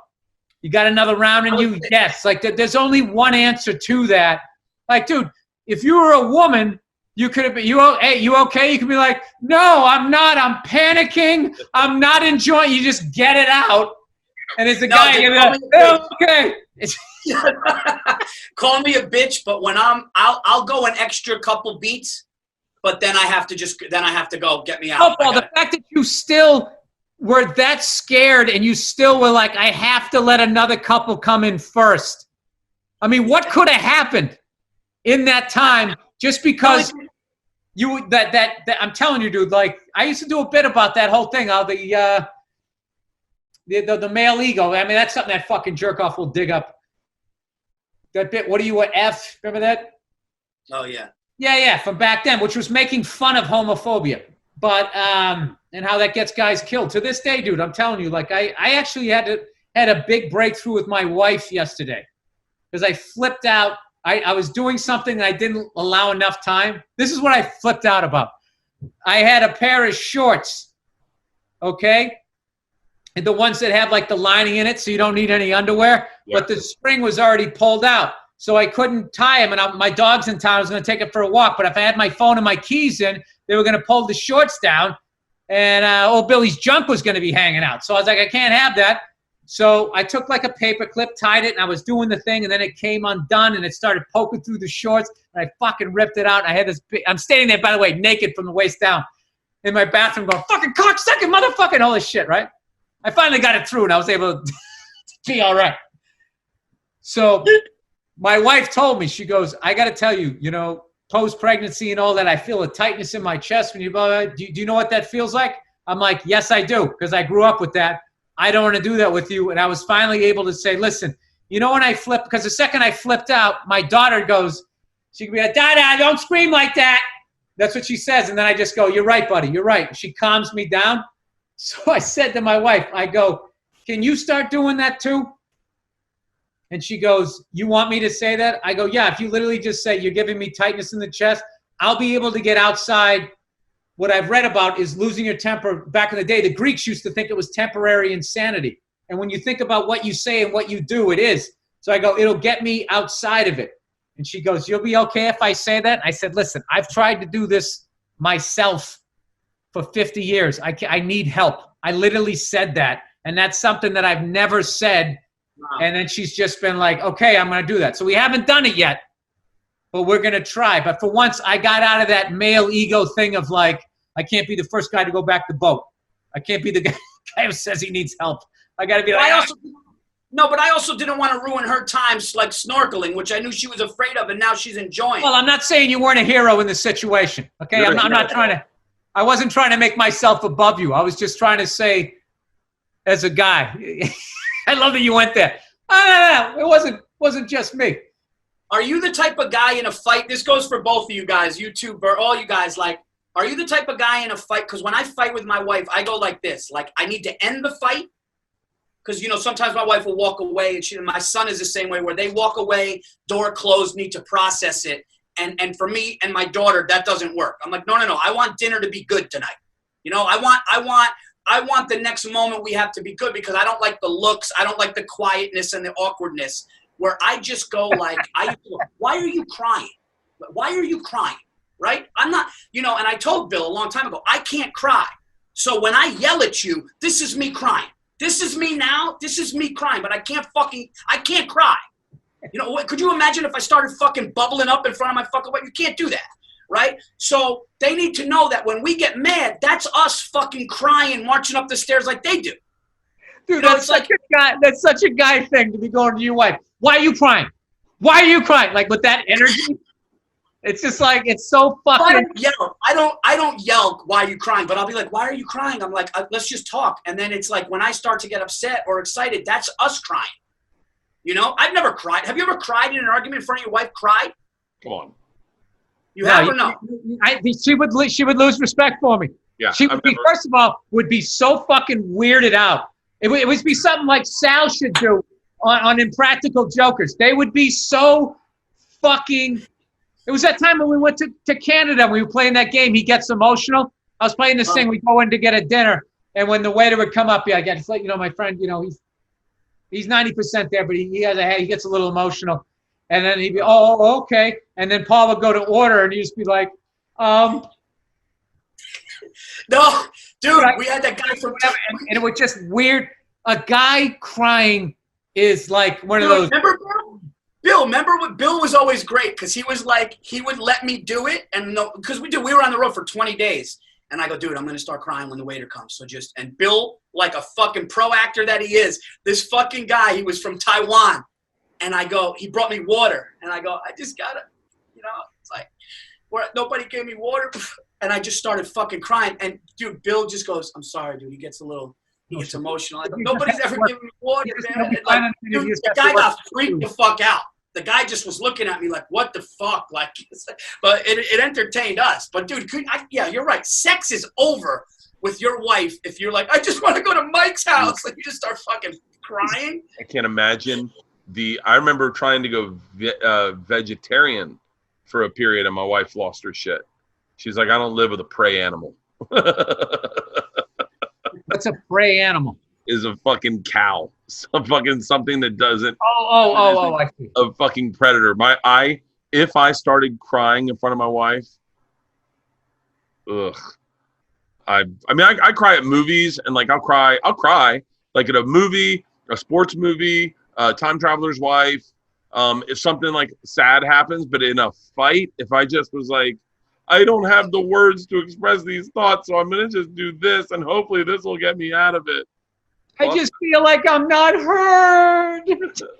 You got another round in you? Yes. Like there's only one answer to that. Like, dude, if you were a woman, you could have been, hey, you okay? You could be like, "No, I'm not. I'm panicking. I'm not enjoying." You just get it out. And as a guy, you'll be like, "Hey, okay." Call me a bitch, but when I'll go an extra couple beats, but then I have to go get me out. Oh, Paul, the fact that you still were that scared and you still were like, I have to let another couple come in first. I mean, what could have happened in that time just because that I'm telling you, dude, like I used to do a bit about that whole thing, how the male ego. I mean, that's something that fucking jerk off will dig up. That bit, what are you, a F? Remember that? Oh, yeah. Yeah, from back then, which was making fun of homophobia. But, and how that gets guys killed. To this day, dude, I'm telling you, like, I actually had a big breakthrough with my wife yesterday. Because I flipped out. I was doing something and I didn't allow enough time. This is what I flipped out about. I had a pair of shorts, okay? And the ones that have, like, the lining in it so you don't need any underwear. Yeah. But the string was already pulled out. So I couldn't tie them, and my dog's in town. I was going to take it for a walk, but if I had my phone and my keys in, they were going to pull the shorts down, and old Billy's junk was going to be hanging out. So I was like, I can't have that. So I took like a paper clip, tied it, and I was doing the thing, and then it came undone, and it started poking through the shorts, and I fucking ripped it out. And I had this I'm standing there, by the way, naked from the waist down in my bathroom going, fucking cocksucking motherfucking all this shit, right? I finally got it through, and I was able to be all right. So my wife told me, she goes, I got to tell you, post-pregnancy and all that, I feel a tightness in my chest when do you know what that feels like? I'm like, yes, I do, because I grew up with that. I don't want to do that with you. And I was finally able to say, listen, when I flipped, because the second I flipped out, my daughter goes, she could be like, Dada, don't scream like that. That's what she says. And then I just go, you're right, buddy, you're right. She calms me down. So I said to my wife, I go, can you start doing that too? And she goes, you want me to say that? I go, yeah, if you literally just say you're giving me tightness in the chest, I'll be able to get outside. What I've read about is losing your temper. Back in the day, the Greeks used to think it was temporary insanity. And when you think about what you say and what you do, it is. So I go, it'll get me outside of it. And she goes, you'll be okay if I say that? I said, listen, I've tried to do this myself for 50 years. I need help. I literally said that. And that's something that I've never said. Wow. And then she's just been like, okay, I'm going to do that. So we haven't done it yet. but we're going to try. But for once, I got out of that male ego thing of like, I can't be the first guy to go back to boat. I can't be the guy who says he needs help. I got to be like, but I also didn't want to ruin her times like snorkeling, which I knew she was afraid of, and now she's enjoying. Well, I'm not saying you weren't a hero in the situation. Okay, I'm not trying to. I wasn't trying to make myself above you. I was just trying to say, as a guy, I love that you went there. No. It wasn't just me. Are you the type of guy in a fight? This goes for both of you guys, you two, Bert, all you guys. Like, are you the type of guy in a fight? Because when I fight with my wife, I go like this. Like, I need to end the fight. Because, sometimes my wife will walk away, and my son is the same way, where they walk away, door closed, need to process it. And for me and my daughter, that doesn't work. I'm like, no. I want dinner to be good tonight. I want the next moment we have to be good, because I don't like the looks. I don't like the quietness and the awkwardness, where I just go like, why are you crying? Why are you crying? Right? I'm not, and I told Bill a long time ago, I can't cry. So when I yell at you, this is me crying. This is me now. This is me crying, but I can't cry. Could you imagine if I started fucking bubbling up in front of my fucking wife? You can't do that, right? So they need to know that when we get mad, that's us fucking crying, marching up the stairs like they do. Dude, that's such a guy thing to be going to your wife. Why are you crying? Why are you crying? Like with that energy. It's just like, it's so fucking. I don't yell, why are you crying? But I'll be like, why are you crying? I'm like, let's just talk. And then it's like, when I start to get upset or excited, that's us crying. I've never cried. Have you ever cried in an argument in front of your wife? Cried? Come on. You have or no? She would lose respect for me. Yeah. She would first of all, would be so fucking weirded out. It would be something like Sal should do on Impractical Jokers. They would be so fucking. It was that time when we went to Canada. We were playing that game. He gets emotional. I was playing this thing. We go in to get a dinner, and when the waiter would come up, it's like, my friend, he's 90% there, but he gets a little emotional, and then he'd be, oh, okay, and then Paul would go to order, and he'd just be like, no, dude, we had that guy from, and it was just weird. A guy crying is like one of those. Remember, Bill, Bill was always great, because he was like, he would let me do it, and because we were on the road for 20 days, and I go, dude, I'm going to start crying when the waiter comes. So and Bill, like a fucking pro actor that he is, this fucking guy, he was from Taiwan, and I go, he brought me water, and I go, I just got to, it's like, nobody gave me water, and I just started fucking crying, and dude, Bill just goes, I'm sorry, dude, he gets emotional. I go, nobody's ever given me water, man. And dude, the guy got freaked the fuck out. The guy just was looking at me like, what the fuck? Like, but it entertained us. But dude, you're right. Sex is over with your wife if you're like, I just want to go to Mike's house. Like, you just start fucking crying. I can't imagine I remember trying to go vegetarian for a period, and my wife lost her shit. She's like, I don't live with a prey animal. What's a prey animal? Is a fucking cow. Something that doesn't. I see. A fucking predator. If I started crying in front of my wife, ugh. I cry at movies, and like I'll cry like at a movie, a sports movie, Time Traveler's Wife. If something like sad happens, but in a fight, if I just was like, I don't have the words to express these thoughts, so I'm gonna just do this, and hopefully this will get me out of it. I just feel like I'm not heard.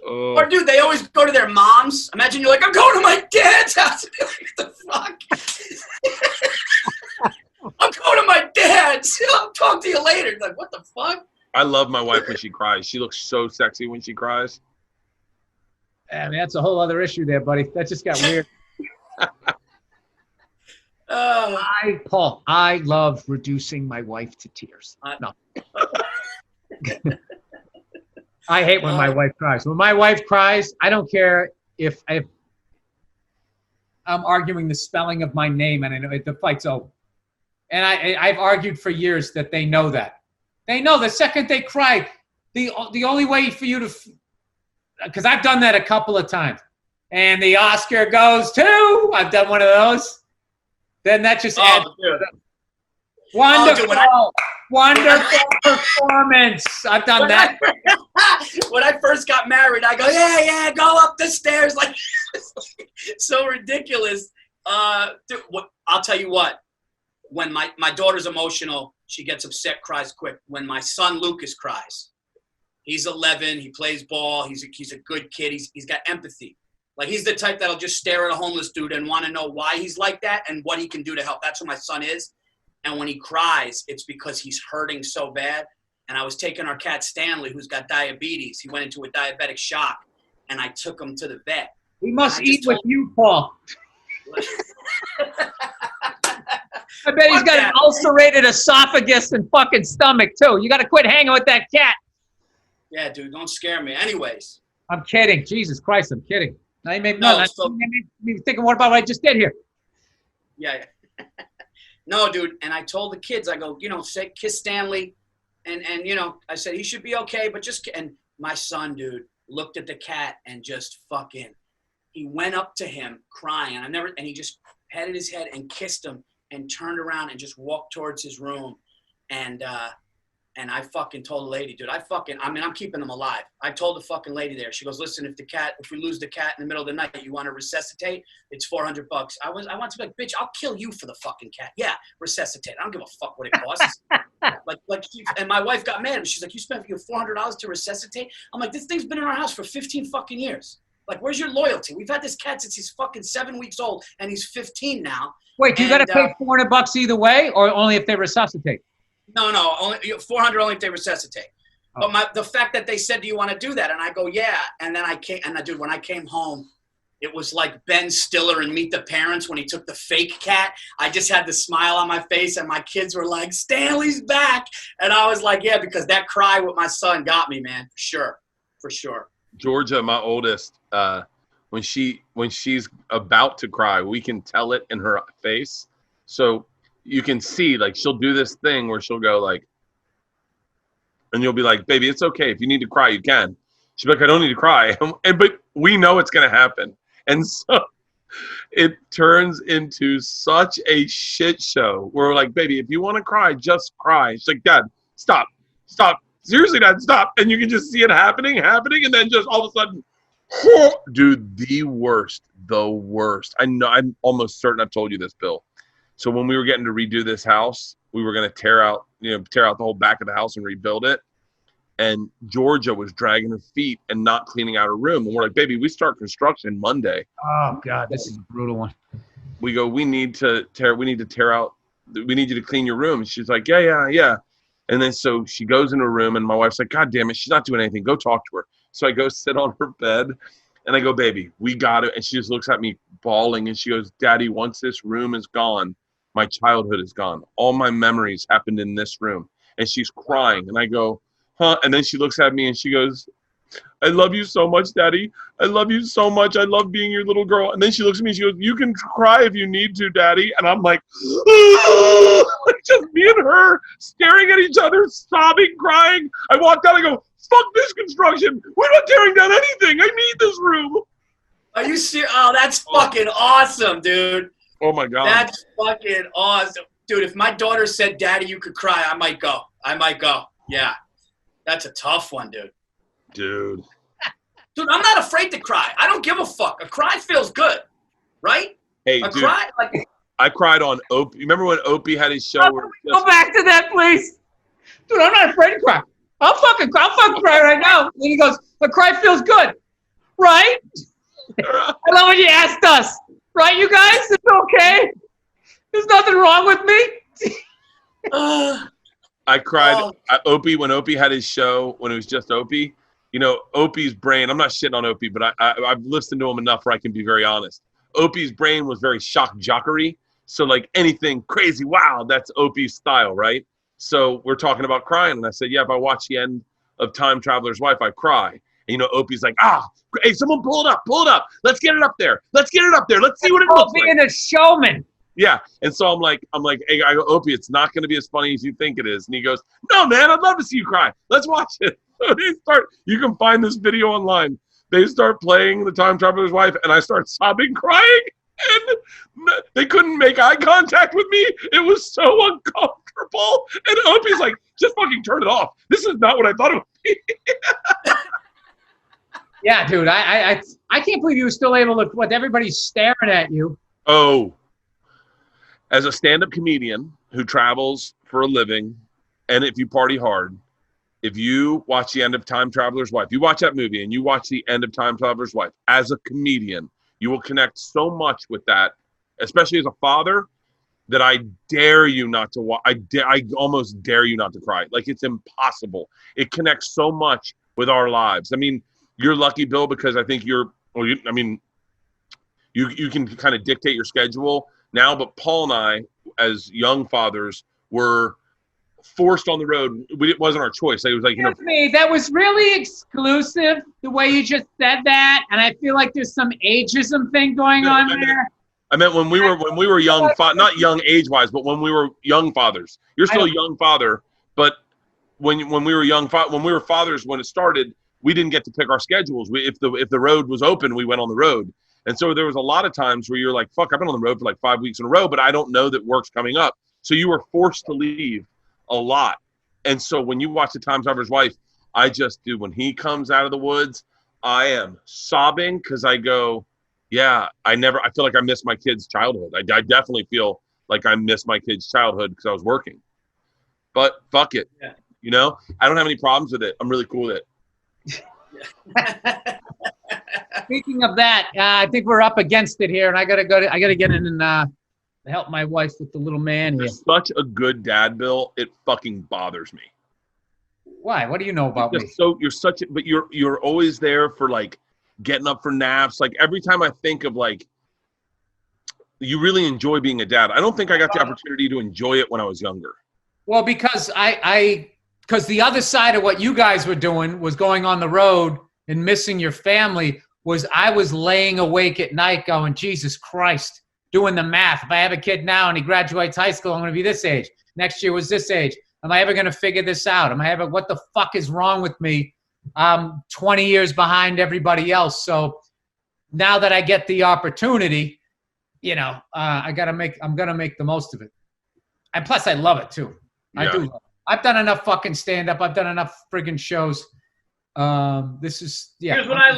Or dude, they always go to their moms. Imagine you're like, I'm going to my dad's house. What the fuck? I'm going to my dad's. I'll talk to you later. Like, what the fuck? I love my wife when she cries. She looks so sexy when she cries. I mean, that's a whole other issue there, buddy. That just got weird. Paul, I love reducing my wife to tears. No. I hate when my wife cries. When my wife cries, I don't care if I'm arguing the spelling of my name, and I know the fight's over. And I've argued for years that they know that. They know the second they cry, the only way for you to, because I've done that a couple of times, and the Oscar goes to, I've done one of those. Then that just adds. Wonderful. Wonderful performance. I've done that. When I first got married, I go, yeah, go up the stairs. Like, so ridiculous. Dude, I'll tell you what. When my daughter's emotional, she gets upset, cries quick. When my son Lucas cries, he's 11. He plays ball. He's a good kid. He's got empathy. Like, he's the type that'll just stare at a homeless dude and want to know why he's like that and what he can do to help. That's what my son is. And when he cries, it's because he's hurting so bad. And I was taking our cat Stanley, who's got diabetes. He went into a diabetic shock, and I took him to the vet. We must eat with you, Paul. I bet he's got an ulcerated esophagus and fucking stomach, too. You got to quit hanging with that cat. Yeah, dude, don't scare me. Anyways. I'm kidding. Jesus Christ, I'm kidding. Now you made me thinking more about what I just did here. Yeah. No, dude. And I told the kids, I go, say, kiss Stanley. And I said, he should be okay, but just, and my son, dude, looked at the cat and just fucking, he went up to him crying. And he just patted his head and kissed him and turned around and just walked towards his room. And I fucking told the lady, dude, I'm keeping them alive. I told the fucking lady there, she goes, listen, if we lose the cat in the middle of the night, you want to resuscitate, it's $400. I want to be like, bitch, I'll kill you for the fucking cat. Yeah, resuscitate. I don't give a fuck what it costs. And my wife got mad at me. She's like, you spent $400 to resuscitate? I'm like, this thing's been in our house for 15 fucking years. Like, where's your loyalty? We've had this cat since he's fucking 7 weeks old, and he's 15 now. Wait, do you got to pay $400 either way, or only if they resuscitate? No, only $400 only if they resuscitate. Oh. But the fact that they said, do you want to do that? And I go, yeah. And then when I came home, it was like Ben Stiller in Meet the Parents when he took the fake cat. I just had the smile on my face, and my kids were like, Stanley's back. And I was like, yeah, because that cry with my son got me, man, for sure. Georgia, my oldest, when she's about to cry, we can tell it in her face. So you can see, like, she'll do this thing where she'll go like, and you'll be like, baby, it's okay. If you need to cry, you can. She'll be like, I don't need to cry. But we know it's going to happen. And so it turns into such a shit show where we're like, baby, if you want to cry, just cry. She's like, Dad, stop. Seriously, Dad, stop. And you can just see it happening. And then just all of a sudden, dude, the worst. I know, I'm almost certain I've told you this, Bill. So when we were getting to redo this house, we were going to tear out the whole back of the house and rebuild it. And Georgia was dragging her feet and not cleaning out her room. And we're like, baby, we start construction Monday. Oh God, this is a brutal one. We go, we need to tear out. We need you to clean your room. And she's like, yeah. And then so she goes in her room, and my wife's like, God damn it, she's not doing anything. Go talk to her. So I go sit on her bed, and I go, baby, we got it. And she just looks at me bawling, and she goes, Daddy, once this room is gone, my childhood is gone. All my memories happened in this room. And she's crying. And I go, huh? And then she looks at me and she goes, I love you so much, Daddy. I love you so much. I love being your little girl. And then she looks at me and she goes, you can cry if you need to, Daddy. And I'm like, just me and her staring at each other, sobbing, crying. I walked out. I go, fuck this construction. We're not tearing down anything. I need this room. Are you serious? Oh, that's fucking awesome, dude. Oh, my God. That's fucking awesome. Dude, if my daughter said, Daddy, you could cry, I might go. Yeah. That's a tough one, dude. Dude, I'm not afraid to cry. I don't give a fuck. A cry feels good, right? Hey, dude, cry, like, I cried on Opie. Remember when Opie had his show? Go back to that, please. Dude, I'm not afraid to cry. I'll fucking cry right now. And he goes, a cry feels good, right? I love when you asked us. Right, you guys? It's okay. There's nothing wrong with me. I cried. Opie, when Opie had his show, when it was just Opie, Opie's brain, I'm not shitting on Opie, but I've listened to him enough where I can be very honest. Opie's brain was very shock jockery. So like anything crazy, wow, that's Opie's style, right? So we're talking about crying. And I said, yeah, if I watch the end of Time Traveler's Wife, I cry. And, Opie's like, hey, someone pull it up. Let's get it up there. Let's see what it looks like. Being a showman. Yeah. And so I'm like, hey, I go, Opie, it's not going to be as funny as you think it is. And he goes, no, man, I'd love to see you cry. Let's watch it. So you can find this video online. They start playing The Time Traveler's Wife, and I start sobbing, crying. And they couldn't make eye contact with me. It was so uncomfortable. And Opie's like, just fucking turn it off. This is not what I thought it would be. Yeah, dude, I can't believe you were still able to. What? Everybody's staring at you. Oh, as a stand-up comedian who travels for a living, and if you party hard, if you watch The End of Time Traveler's Wife, you watch that movie and you watch The End of Time Traveler's Wife, as a comedian, you will connect so much with that, especially as a father, that I dare you not to watch. I almost dare you not to cry. Like, it's impossible. It connects so much with our lives. I mean, you're lucky, Bill, because I think you can kind of dictate your schedule now, but Paul and I, as young fathers, were forced on the road. It wasn't our choice. It was like, Excuse me, that was really exclusive, the way you just said that, and I feel like there's some ageism thing going on there. I meant when we were young, not young age-wise, but when we were young fathers. You're still a young father, but when we were young, when we were fathers, when it started, we didn't get to pick our schedules. If the road was open, we went on the road. And so there was a lot of times where you're like, fuck, I've been on the road for like 5 weeks in a row, but I don't know that work's coming up. So you were forced to leave a lot. And so when you watch The Time Traveler's Wife, I just do. When he comes out of the woods, I am sobbing because I go, yeah, I feel like I missed my kid's childhood. I definitely feel like I missed my kid's childhood because I was working. But fuck it. Yeah. You know, I don't have any problems with it. I'm really cool with it. Speaking of that, I think we're up against it here, and I gotta get in and help my wife with the little man here. You're such a good dad, Bill. It fucking bothers me. Why? What do you know about me? So you're always there for like getting up for naps. Like every time I think of like, you really enjoy being a dad. I don't think I got the opportunity to enjoy it when I was younger. Well, because because the other side of what you guys were doing was going on the road and missing your family. I was laying awake at night going, Jesus Christ, doing the math. If I have a kid now and he graduates high school, I'm going to be this age. Next year was this age. Am I ever going to figure this out? What the fuck is wrong with me? I'm 20 years behind everybody else. So now that I get the opportunity, you know, I'm going to make the most of it. And plus I love it too. Yeah. I do love it. I've done enough fucking stand-up. I've done enough friggin' shows. Here's what I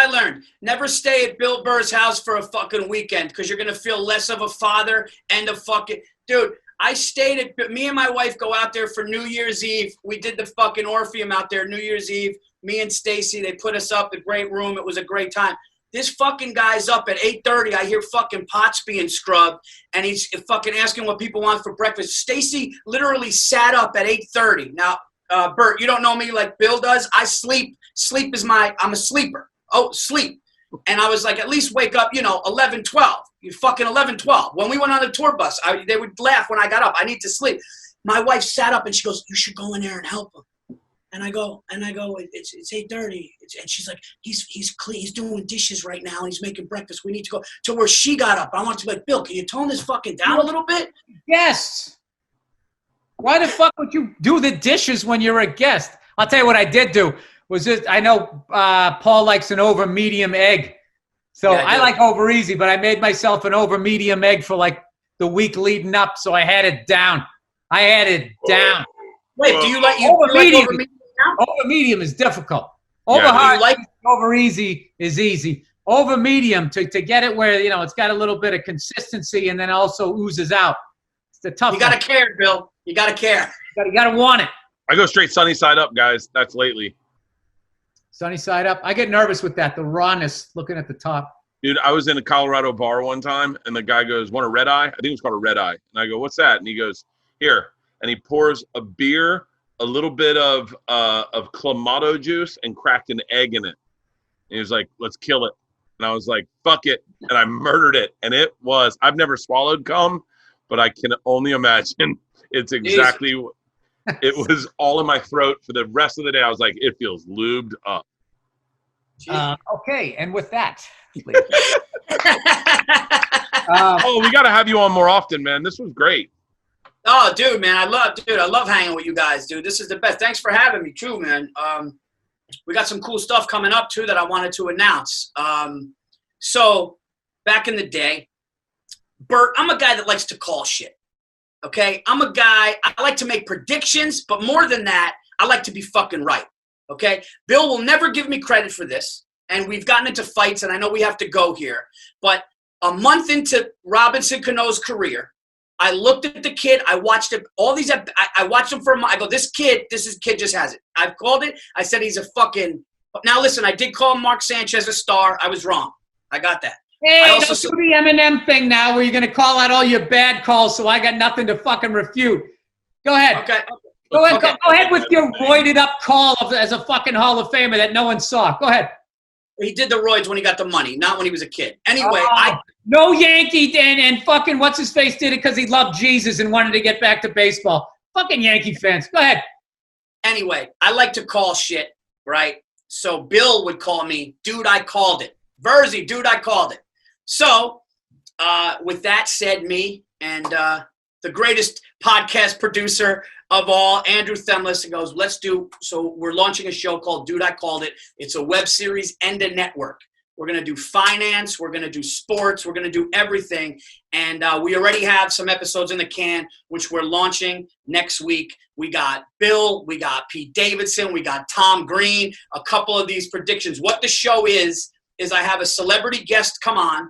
learned. Never stay at Bill Burr's house for a fucking weekend because you're going to feel less of a father and a fucking... Dude, I stayed at... Me and my wife go out there for New Year's Eve. We did the fucking Orpheum out there New Year's Eve. Me and Stacy, they put us up, a great room. It was a great time. This fucking guy's up at 8:30. I hear fucking pots being scrubbed, and he's fucking asking what people want for breakfast. Stacy literally sat up at 8:30. Now, Bert, you don't know me like Bill does. I sleep. Sleep is I'm a sleeper. Oh, sleep. And I was like, at least wake up, 11, 12. You fucking 11, 12. When we went on the tour bus, they would laugh when I got up. I need to sleep. My wife sat up and she goes, you should go in there and help him. And I go, it's 8:30. And she's like, he's clean. He's doing dishes right now. And he's making breakfast. We need to go to where she got up. I want to be like, Bill, can you tone this fucking down a little bit? Yes. Why the fuck would you do the dishes when you're a guest? I'll tell you what I did do was this. I know Paul likes an over medium egg. So yeah, I like over easy, but I made myself an over medium egg for like the week leading up. So I had it down. Wait, do you like over medium? Over medium? Over medium is difficult. Over hard, over easy is easy. Over medium to get it where it's got a little bit of consistency and then also oozes out. It's the tough. You gotta care, Bill. You gotta care. You gotta want it. I go straight sunny side up, guys. That's lately. Sunny side up. I get nervous with that. The rawness looking at the top. Dude, I was in a Colorado bar one time and the guy goes, "Want a red eye?" I think it was called a red eye. And I go, "What's that?" And he goes, "Here." And he pours a beer, a little bit of Clamato juice, and cracked an egg in it. And he was like, "Let's kill it." And I was like, "Fuck it." And I murdered it. And it was, I've never swallowed cum, but I can only imagine it's exactly, it was all in my throat for the rest of the day. I was like, it feels lubed up. Okay. And with that, we got to have you on more often, man. This was great. Oh, dude, man, I love hanging with you guys, dude. This is the best. Thanks for having me, too, man. We got some cool stuff coming up, too, that I wanted to announce. So back in the day, Bert, I'm a guy that likes to call shit. Okay? I'm a guy, I like to make predictions, but more than that, I like to be fucking right. Okay? Bill will never give me credit for this, and we've gotten into fights, and I know we have to go here, but a month into Robinson Cano's career, I looked at the kid. I watched it. All these. I watched him for a month. I go, this kid just has it. I've called it. I said he's a fucking. Now listen, I did call Mark Sanchez a star. I was wrong. I got that. Hey, I also don't do the Eminem thing now where you're going to call out all your bad calls so I got nothing to fucking refute. Go ahead. Okay. Go ahead. Okay. Go ahead with your roided up call as a fucking Hall of Famer that no one saw. Go ahead. He did the roids when he got the money, not when he was a kid. Anyway, No Yankee and fucking what's his face did it because he loved Jesus and wanted to get back to baseball. Fucking Yankee fans. Go ahead. Anyway, I like to call shit, right? So Bill would call me, dude, I called it. Virzi, dude, I called it. So with that said, me and the greatest podcast producer of all, Andrew Themlis, goes, so we're launching a show called Dude, I Called It. It's a web series and a network. We're going to do finance. We're going to do sports. We're going to do everything. And we already have some episodes in the can, which we're launching next week. We got Bill. We got Pete Davidson. We got Tom Green. A couple of these predictions. What the show is I have a celebrity guest come on,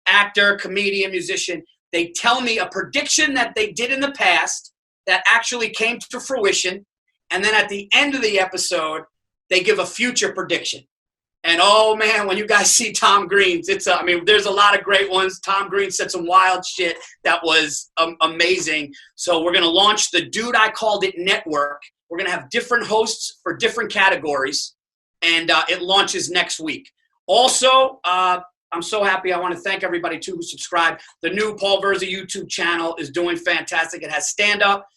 actor, comedian, musician. They tell me a prediction that they did in the past that actually came to fruition. And then at the end of the episode, they give a future prediction. And oh man, when you guys see Tom Green's, there's a lot of great ones. Tom Green said some wild shit that was amazing. So we're going to launch the Dude I Called It network. We're going to have different hosts for different categories. And it launches next week. Also, I'm so happy. I want to thank everybody too who subscribed. The new Paul Virzi YouTube channel is doing fantastic. It has stand-up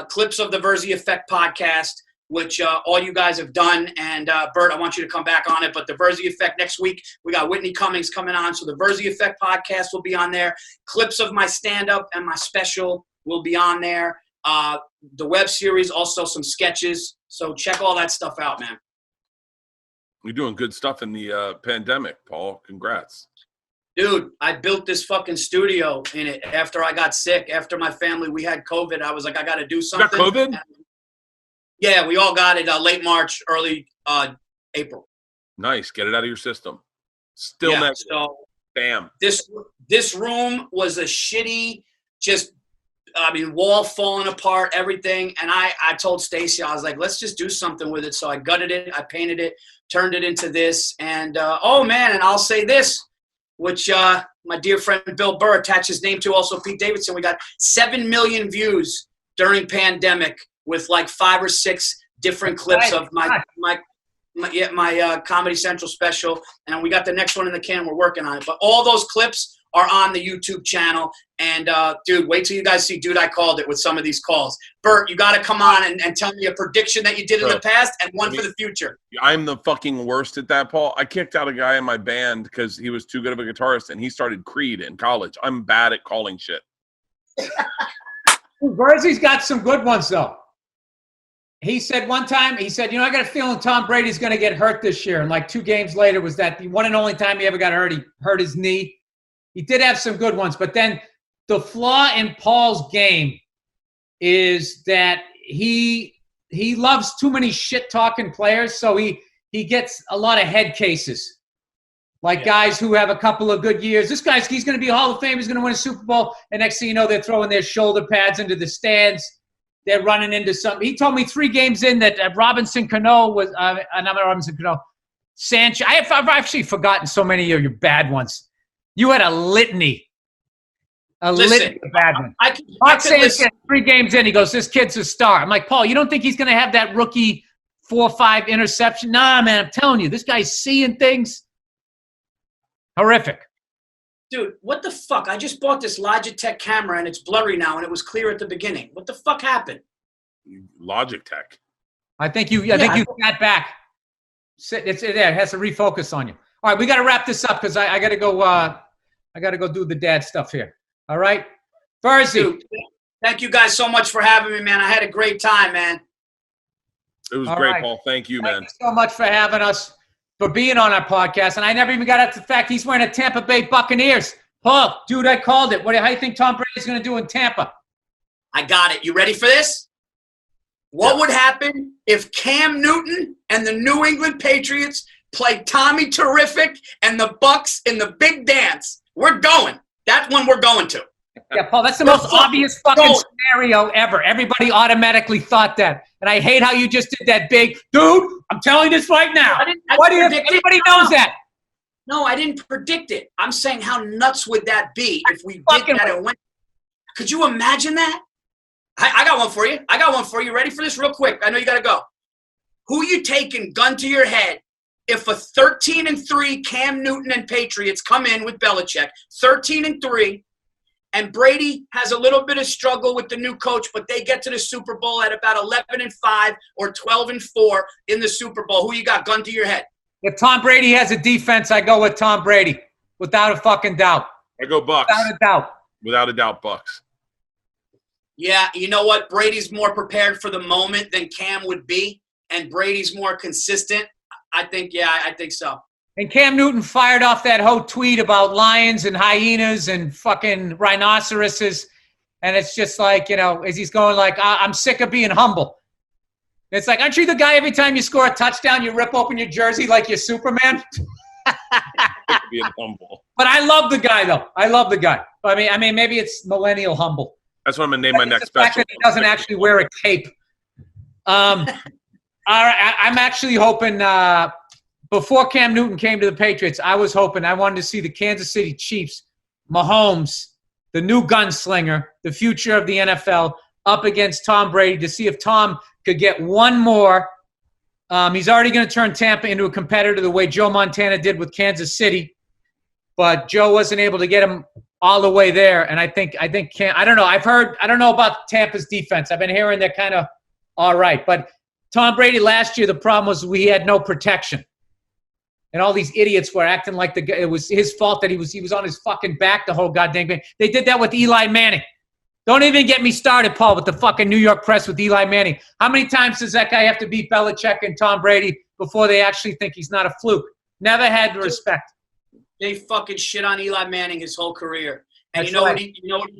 clips of the Virzi Effect podcast, which all you guys have done. And Bert, I want you to come back on it. But the Virzi Effect next week, we got Whitney Cummings coming on. So the Virzi Effect podcast will be on there. Clips of my stand-up and my special will be on there. The web series, also some sketches. So check all that stuff out, man. You're doing good stuff in the pandemic, Paul. Congrats. Dude, I built this fucking studio in it after I got sick. After my family, we had COVID. I was like, I got to do something. You got COVID? Yeah, we all got it late March, early April. Nice. Get it out of your system. Still next. So bam. This room was a shitty, wall falling apart, everything. And I told Stacy, I was like, let's just do something with it. So I gutted it. I painted it, turned it into this. And, and I'll say this, which my dear friend Bill Burr attached his name to, also Pete Davidson. We got 7 million views during pandemic with like 5 or 6 different clips of my Comedy Central special. And we got the next one in the can. We're working on it. But all those clips are on the YouTube channel. And, dude, wait till you guys see Dude, I Called It with some of these calls. Bert, you got to come on and tell me a prediction that you did in the past and one for the future. I'm the fucking worst at that, Paul. I kicked out a guy in my band because he was too good of a guitarist, and he started Creed in college. I'm bad at calling shit. Virzi's got some good ones, though. He said one time, I got a feeling Tom Brady's going to get hurt this year. And like 2 games later was that the one and only time he ever got hurt, he hurt his knee. He did have some good ones, but then the flaw in Paul's game is that he loves too many shit-talking players, so he gets a lot of head cases. Like guys who have a couple of good years. He's going to be a Hall of Fame. He's going to win a Super Bowl. And next thing you know, they're throwing their shoulder pads into the stands. They're running into something. He told me 3 games in that Robinson Cano was not Robinson Cano. Sanchez. I've actually forgotten so many of your bad ones. You had a litany. Litany of bad ones. Mark Sanchez, 3 games in, he goes, this kid's a star. I'm like, Paul, you don't think he's going to have that rookie 4 or 5 interception? Nah, man, I'm telling you, this guy's seeing things. Horrific. Dude, what the fuck? I just bought this Logitech camera, and it's blurry now, and it was clear at the beginning. What the fuck happened? Logitech. I think you sat back. It's there. It has to refocus on you. All right, we got to wrap this up because I got to go. I got to go do the dad stuff here. All right, Virzi. Thank you guys so much for having me, man. I had a great time, man. It was great, Paul. Thank you, man. Thank you so much for having us. for being on our podcast, and I never even got out to the fact he's wearing a Tampa Bay Buccaneers. Paul, dude, I called it. How do you think Tom Brady's going to do in Tampa? I got it. You ready for this? What would happen if Cam Newton and the New England Patriots played Tommy Terrific and the Bucks in the big dance? We're going. That's when we're going to. Yeah, Paul, that's the most obvious fucking scenario ever. Everybody automatically thought that. And I hate how you just did that big, dude, I'm telling you this right now. Why do you think anybody knows that? No, I didn't predict it. I'm saying how nuts would that be if we did that and went. Could you imagine that? I got one for you. Ready for this real quick? I know you got to go. Who you taking, gun to your head, if a 13-3 Cam Newton and Patriots come in with Belichick, 13-3, and Brady has a little bit of struggle with the new coach, but they get to the Super Bowl at about 11-5 or 12-4 in the Super Bowl. Who you got, gun to your head? If Tom Brady has a defense, I go with Tom Brady, without a fucking doubt. I go Bucks. Without a doubt. Without a doubt, Bucks. Yeah, you know what? Brady's more prepared for the moment than Cam would be, and Brady's more consistent. I think so. And Cam Newton fired off that whole tweet about lions and hyenas and fucking rhinoceroses. And it's just like, as he's going like, I'm sick of being humble. It's like, aren't you the guy every time you score a touchdown, you rip open your jersey like you're Superman? Being humble. But I love the guy, though. I love the guy. I mean, maybe it's millennial humble. That's what I'm going to name my next special. special. That he doesn't actually wear a cape. All right, I'm actually hoping before Cam Newton came to the Patriots, I wanted to see the Kansas City Chiefs, Mahomes, the new gunslinger, the future of the NFL, up against Tom Brady to see if Tom could get one more. He's already going to turn Tampa into a competitor the way Joe Montana did with Kansas City, but Joe wasn't able to get him all the way there. And I think Cam, I don't know. I don't know about Tampa's defense. I've been hearing they're kind of all right, but Tom Brady last year, the problem was we had no protection. And all these idiots were acting like it was his fault that he was on his fucking back the whole goddamn game. They did that with Eli Manning. Don't even get me started, Paul, with the fucking New York press with Eli Manning. How many times does that guy have to beat Belichick and Tom Brady before they actually think he's not a fluke? Never had the respect. They fucking shit on Eli Manning his whole career. And That's you know right. what he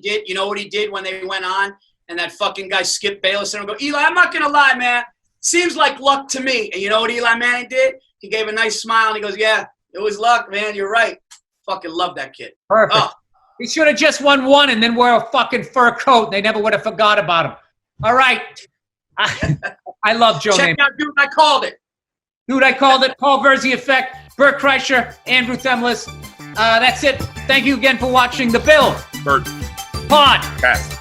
did? You know what he did when they went on? And that fucking guy Skip Bayless and go, Eli, I'm not gonna lie, man. Seems like luck to me. And you know what Eli Manning did? He gave a nice smile and he goes, yeah, it was luck, man. You're right. Fucking love that kid. Perfect. Oh. He should have just won one and then wear a fucking fur coat and they never would have forgot about him. All right. I love Joe Check Namath. out, dude, I called it. Dude, I called it. Paul Virzi Effect, Bert Kreischer, Andrew Themlis. That's it. Thank you again for watching the Bill Bert. Podcast.